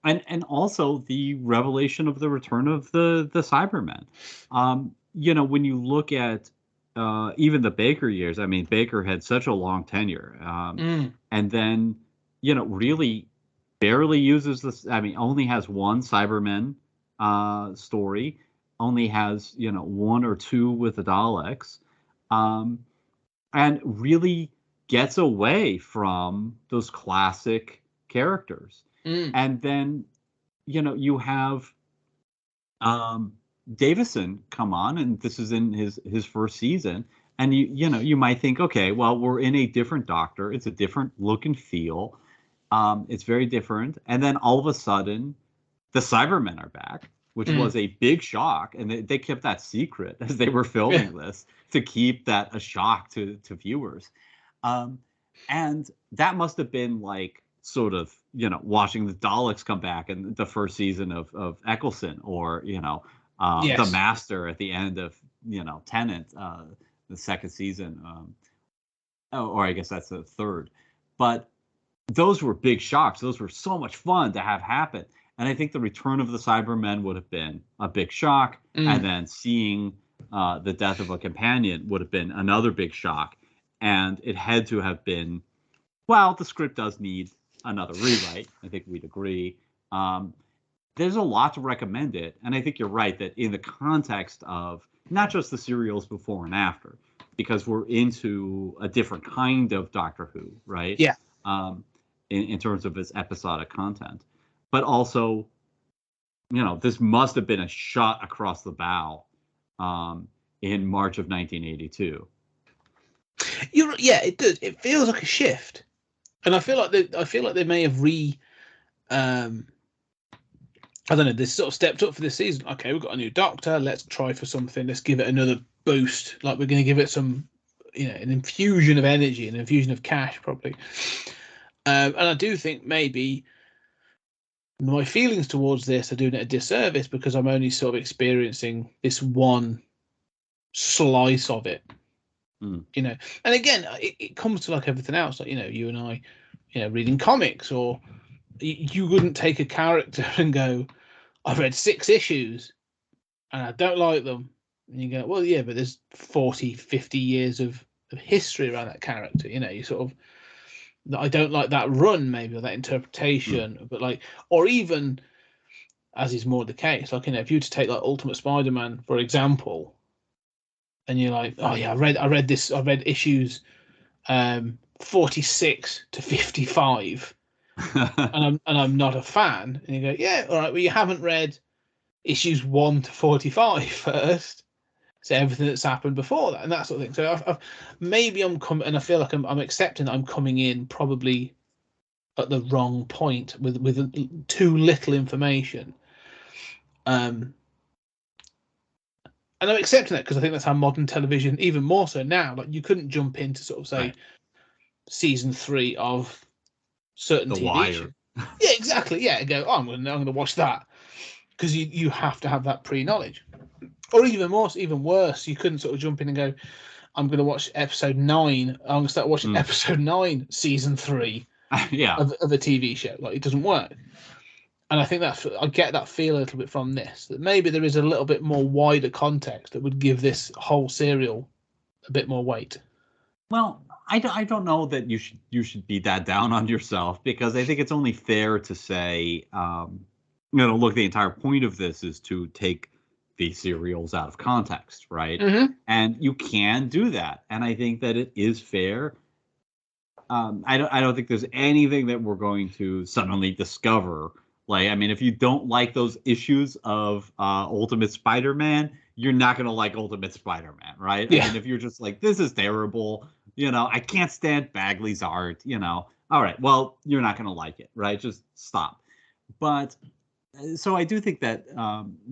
And also the revelation of the return of the Cybermen. When you look at even the Baker years, I mean, Baker had such a long tenure, and then really barely uses this. I mean, only has one Cybermen story, only has 1 or 2 with the Daleks, and really gets away from those classic characters. And then you have Davison come on, and this is in his first season, and you might think, okay, well, we're in a different Doctor, it's a different look and feel, it's very different, and then all of a sudden the Cybermen are back, which was a big shock, and they kept that secret as they were filming this to keep that a shock to viewers, and that must have been like sort of, watching the Daleks come back in the first season of Eccleston, or, Yes. the Master at the end of, Tennant, the second season, or I guess that's the third. But those were big shocks. Those were so much fun to have happen. And I think the return of the Cybermen would have been a big shock. And then seeing the death of a companion would have been another big shock. And it had to have been, well, the script does need another rewrite. I think we'd agree. There's a lot to recommend it. And I think you're right that in the context of not just the serials before and after, because we're into a different kind of Doctor Who, right? Yeah. In terms of its episodic content. But also, this must have been a shot across the bow in March of 1982. It does. It feels like a shift, and I feel like they may have I don't know. They sort of stepped up for this season. Okay, we've got a new Doctor. Let's try for something. Let's give it another boost. Like, we're going to give it some, an infusion of energy, an infusion of cash, probably. And I do think maybe my feelings towards this are doing it a disservice because I'm only sort of experiencing this one slice of it. And again, it comes to like everything else. Like, you and I, reading comics, or you wouldn't take a character and go, I've read 6 issues and I don't like them. And you go, well, yeah, but there's 40, 50 years of history around that character. You sort of, I don't like that run, maybe, or that interpretation, but like, or even, as is more the case, like, if you were to take like Ultimate Spider-Man, for example, and you're like, oh yeah, I read issues 46 to 55, and I'm not a fan, and you go, yeah, all right, well, you haven't read issues 1 to 45 first. So everything that's happened before that and that sort of thing. So maybe I'm coming, and I feel like I'm accepting that I'm coming in probably at the wrong point with too little information. And I'm accepting that because I think that's how modern television, even more so now, like, you couldn't jump in to sort of say season 3 of certain The TV Wire. show. Yeah, exactly. Yeah, go, I'm going to watch that, because you have to have that pre-knowledge. Or even worse, you couldn't sort of jump in and go, I'm going to watch episode 9. I'm going to start watching episode 9, season 3 of a TV show. Like, it doesn't work. And I think I get that feel a little bit from this, that maybe there is a little bit more wider context that would give this whole serial a bit more weight. Well, I don't know that you should be that down on yourself, because I think it's only fair to say, look, the entire point of this is to take these serials out of context, right? Mm-hmm. And you can do that, and I think that it is fair. I don't think there's anything that we're going to suddenly discover. Like, I mean, if you don't like those issues of Ultimate Spider-Man, you're not going to like Ultimate Spider-Man, right? Yeah. I mean, if you're just like, this is terrible, I can't stand Bagley's art, all right, well, you're not going to like it, right? Just stop. But so I do think that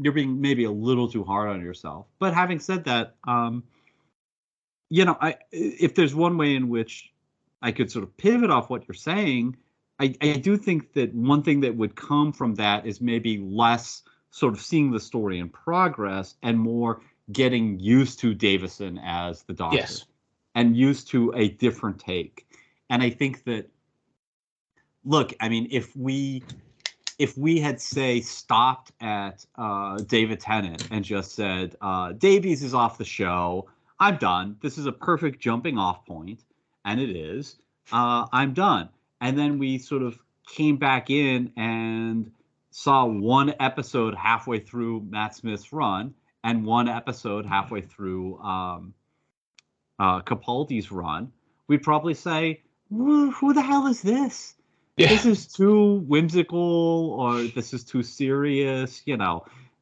you're being maybe a little too hard on yourself. But having said that, if there's one way in which I could sort of pivot off what you're saying, I do think that one thing that would come from that is maybe less sort of seeing the story in progress and more getting used to Davison as the Doctor. Yes. And used to a different take. And I think that, look, I mean, if we had, say, stopped at David Tennant and just said, Davies is off the show, I'm done. This is a perfect jumping off point, and it is. I'm done. And then we sort of came back in and saw one episode halfway through Matt Smith's run and one episode halfway through Capaldi's run, we'd probably say, who the hell is this? Yeah. This is too whimsical, or this is too serious.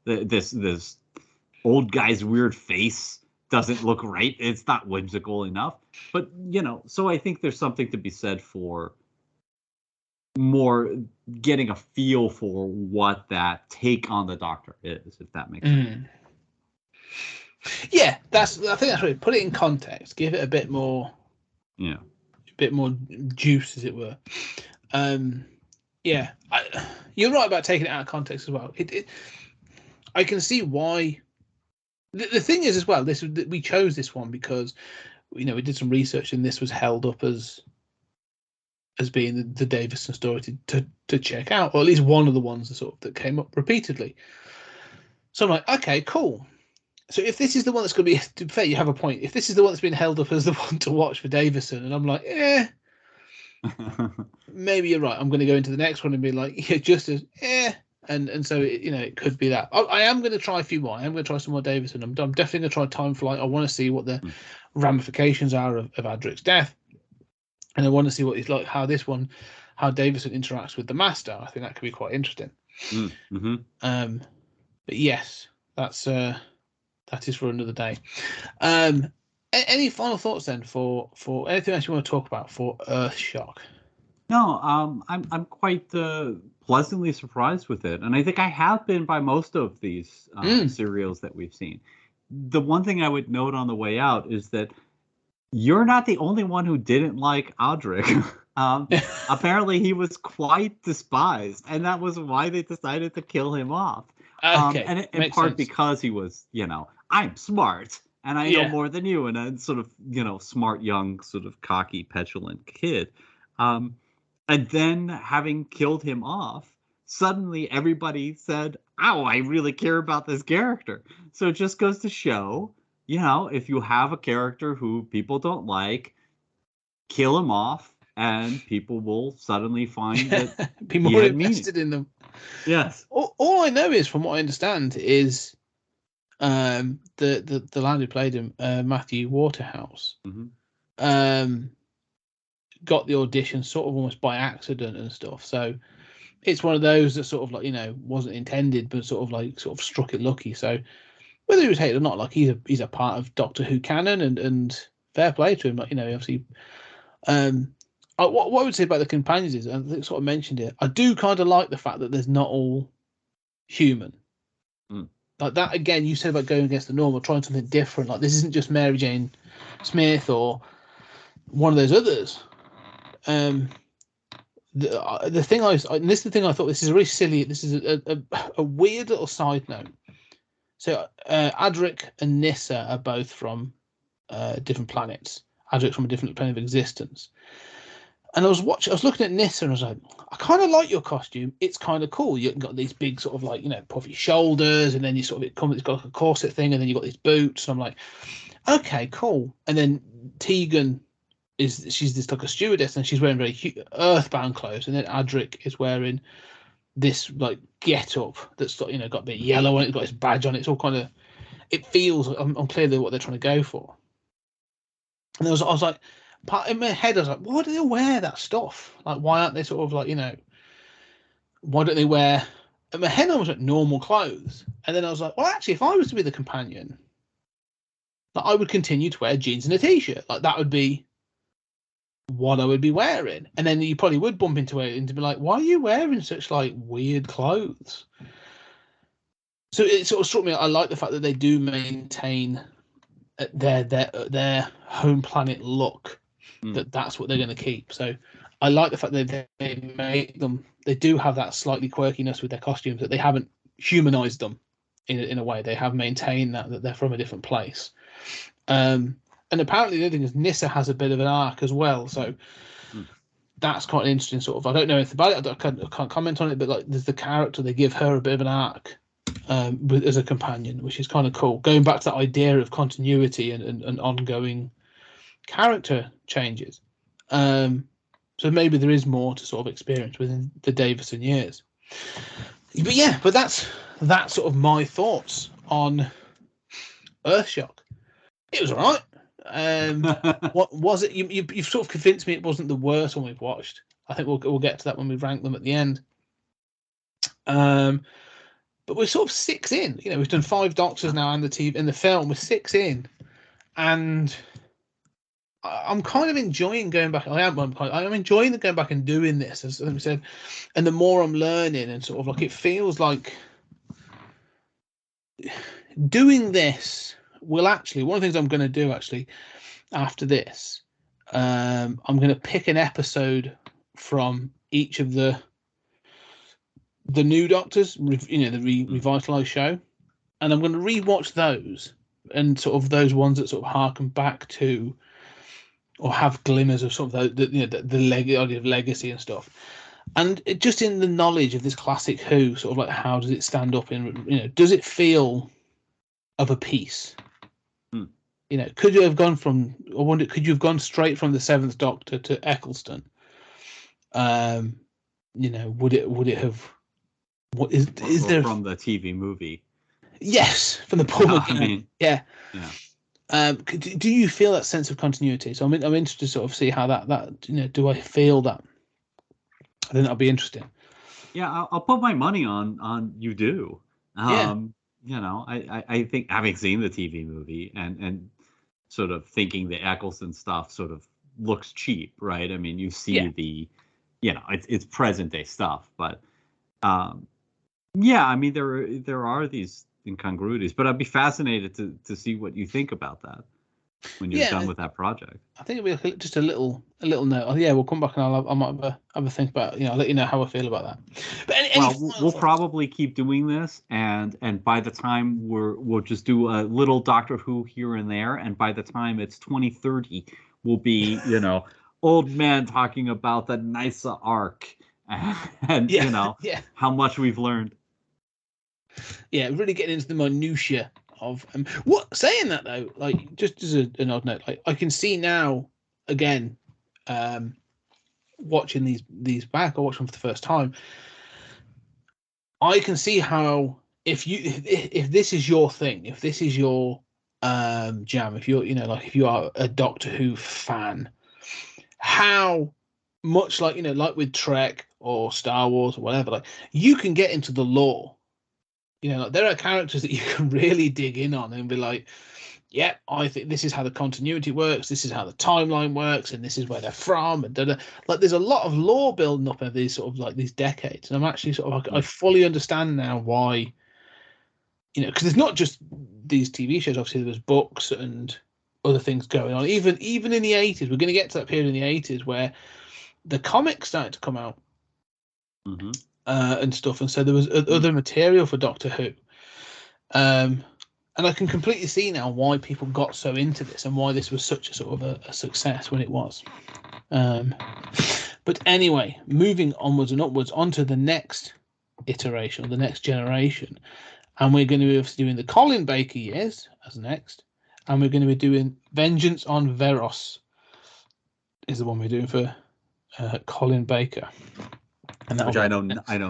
This old guy's weird face doesn't look right. It's not whimsical enough. But, so I think there's something to be said for more getting a feel for what that take on the Doctor is, if that makes sense. Yeah, I think that's right. Put it in context, give it a bit more, a bit more juice, as it were. Yeah, you're right about taking it out of context as well. I can see why. The thing is as well, we chose this one because we did some research and this was held up as being the Davison story to check out, or at least one of the ones that came up repeatedly. So I'm like, okay, cool. So if this is the one that's going to be, to be fair, you have a point. If this is the one that's been held up as the one to watch for Davison, and I'm like, maybe you're right. I'm going to go into the next one and be like, yeah, just as, and so it could be that. I am going to try a few more. I am going to try some more Davison. I'm definitely going to try Time Flight. I want to see what the ramifications are of Adric's death, and I want to see what it's like, how Davison interacts with the Master. I think that could be quite interesting. Mm-hmm. But yes, that is for another day. Any final thoughts then for anything else you want to talk about for Earthshock? No, I'm quite pleasantly surprised with it, and I think I have been by most of these serials that we've seen. The one thing I would note on the way out is that you're not the only one who didn't like Adric. Apparently, he was quite despised, and that was why they decided to kill him off. Okay, and in part sense. Because he was, I'm smart and I know more than you, and a sort of, smart, young, sort of cocky, petulant kid. And then having killed him off, suddenly everybody said, "Oh, I really care about this character." So it just goes to show, if you have a character who people don't like, kill him off, and people will suddenly find that be more invested in them. Yes. All I know is, from what I understand, is the lad who played him, Matthew Waterhouse, got the audition sort of almost by accident and stuff. So it's one of those that sort of wasn't intended, but sort of struck it lucky. So whether he was hated or not, like he's a part of Doctor Who canon, and fair play to him. Obviously. What I would say about the companions is, I think sort of mentioned it, I do kind of like the fact that there's not all human. Like that, again, you said about going against the norm or trying something different. Like this isn't just Mary Jane Smith or one of those others. The thing this is the thing I thought, this is really silly. This is a weird little side note. So Adric and Nyssa are both from different planets. Adric's from a different plane of existence. And I was looking at Nyssa and I was like, I kind of like your costume. It's kind of cool. You've got these big sort of puffy shoulders, and then you sort of it's got like a corset thing, and then you've got these boots. And I'm like, okay, cool. And then Tegan she's this like a stewardess, and she's wearing very earthbound clothes. And then Adric is wearing this like get up that's got a bit yellow on it. It's got this badge on it. It's all kind of, it feels unclear what they're trying to go for. And I was like, in my head, I was like, why do they wear that stuff? Like, why aren't they sort of why don't they wear? In my head, I was like, normal clothes. And then I was like, well, actually, if I was to be the companion, I would continue to wear jeans and a t-shirt. Like, that would be what I would be wearing. And then you probably would bump into it and be like, why are you wearing such weird clothes? So it sort of struck me. I like the fact that they do maintain their home planet look. That's what they're going to keep. So I like the fact that they make them. They do have that slightly quirkiness with their costumes, that they haven't humanized them in a way. They have maintained that they're from a different place. And apparently the other thing is Nyssa has a bit of an arc as well. So that's quite an interesting sort of. I don't know anything about it. I can't comment on it, but there's the character, they give her a bit of an arc as a companion, which is kind of cool. Going back to that idea of continuity and ongoing character changes. So maybe there is more to sort of experience within the Davison years. But that's sort of my thoughts on Earthshock. It was all right. What was it? You've sort of convinced me it wasn't the worst one we've watched. I think we'll get to that when we rank them at the end. But we're sort of 6 in. We've done 5 Doctors now and the TV and the film. We're 6 in, and I'm kind of enjoying going back. I'm enjoying going back and doing this, as I said. And the more I'm learning, and sort of it feels like doing this will actually. One of the things I'm going to do actually after this, I'm going to pick an episode from each of the new Doctors, the revitalized show, and I'm going to rewatch those and sort of those ones that sort of harken back to or have glimmers of sort of the idea of legacy and stuff. And just in the knowledge of this classic Who, sort of like how does it stand up in, does it feel of a piece? Could you have gone from, I wonder, could you have gone straight from the Seventh Doctor to Eccleston? Would it have? What is there from the TV movie? Yes, from the Paul McGann. I mean, yeah. Do you feel that sense of continuity? So I'm interested to sort of see how that do I feel that? I think that'll be interesting. Yeah, I'll put my money on you do. I think having seen the TV movie and sort of thinking the Eccleston stuff sort of looks cheap, right? I mean, you see the, it's present day stuff, but I mean there are these incongruities, but I'd be fascinated to see what you think about that when you're done with that project. I think it'll be just a little note. Oh, we'll come back and I might have a think about I'll let you know how I feel about that. But we'll probably keep doing this, and by the time we'll just do a little Doctor Who here and there, and by the time it's 2030, we'll be old men talking about the Nysa arc and how much we've learned. Yeah, really getting into the minutiae of what. Saying that though, like just as an odd note, like I can see now again, watching these back or watching them for the first time, I can see how if this is your thing, if this is your jam, if you're if you are a Doctor Who fan, how much like with Trek or Star Wars or whatever, like you can get into the lore. There are characters that you can really dig in on and be like, yeah, I think this is how the continuity works, this is how the timeline works, and this is where they're from, and like there's a lot of lore building up over these sort of like these decades, and I'm actually sort of like, I fully understand now why, because it's not just these TV shows. Obviously, there was books and other things going on. Even in the 80s, we're going to get to that period in the 80s where the comics started to come out. Mm-hmm. And stuff, and so there was other material for Doctor Who, and I can completely see now why people got so into this and why this was such a sort of a success when it was. But anyway, moving onwards and upwards onto the next iteration, or the next generation, and we're going to be doing the Colin Baker years as next, and we're going to be doing Vengeance on Veros is the one we're doing for Colin Baker. Which I know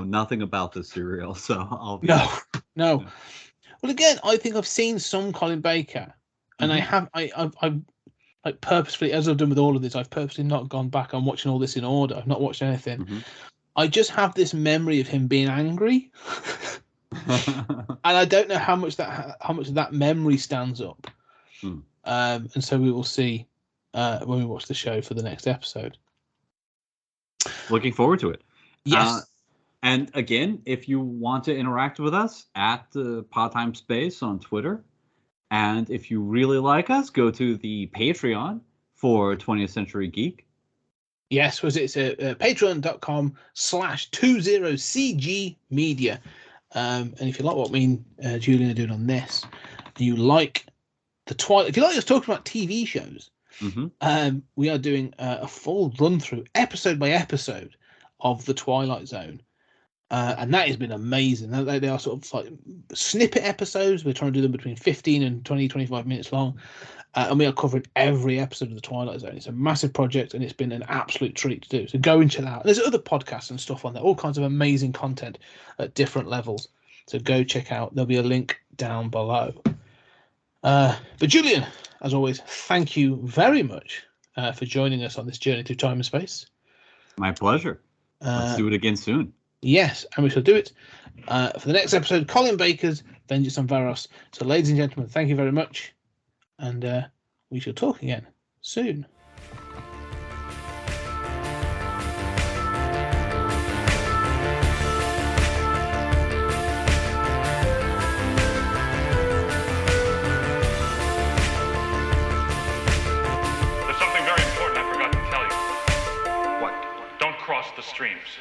nothing about the serial, so I'll be no. Well, again, I think I've seen some Colin Baker, and I've purposefully, as I've done with all of this, I've purposely not gone back on watching all this in order. I've not watched anything. Mm-hmm. I just have this memory of him being angry, and I don't know how much of that memory stands up. And so we will see when we watch the show for the next episode. Looking forward to it. Yes. And again, if you want to interact with us at the Podtime Space on Twitter, and if you really like us, go to the Patreon for 20th Century Geek. Yes, it's patreon.com/20cg media. And if you like what me and Julian are doing on this, and you like the Twilight, if you like us talking about TV shows, we are doing a full run through, episode by episode, of the Twilight Zone, and that has been amazing. They are sort of like snippet episodes. We're trying to do them between 15 and 25 minutes long, and we are covering every episode of the Twilight Zone. It's a massive project, and it's been an absolute treat to do. So go and chill out. There's other podcasts and stuff on there, all kinds of amazing content at different levels. So go check out. There'll be a link down below. But Julian, as always, thank you very much for joining us on this journey through time and space. My pleasure. Let's do it again soon. Yes, and we shall do it for the next episode, Colin Baker's Vengeance on Varos. So, ladies and gentlemen, thank you very much, and we shall talk again soon. There's something very important I forgot to tell you. What? Don't cross the street. streams.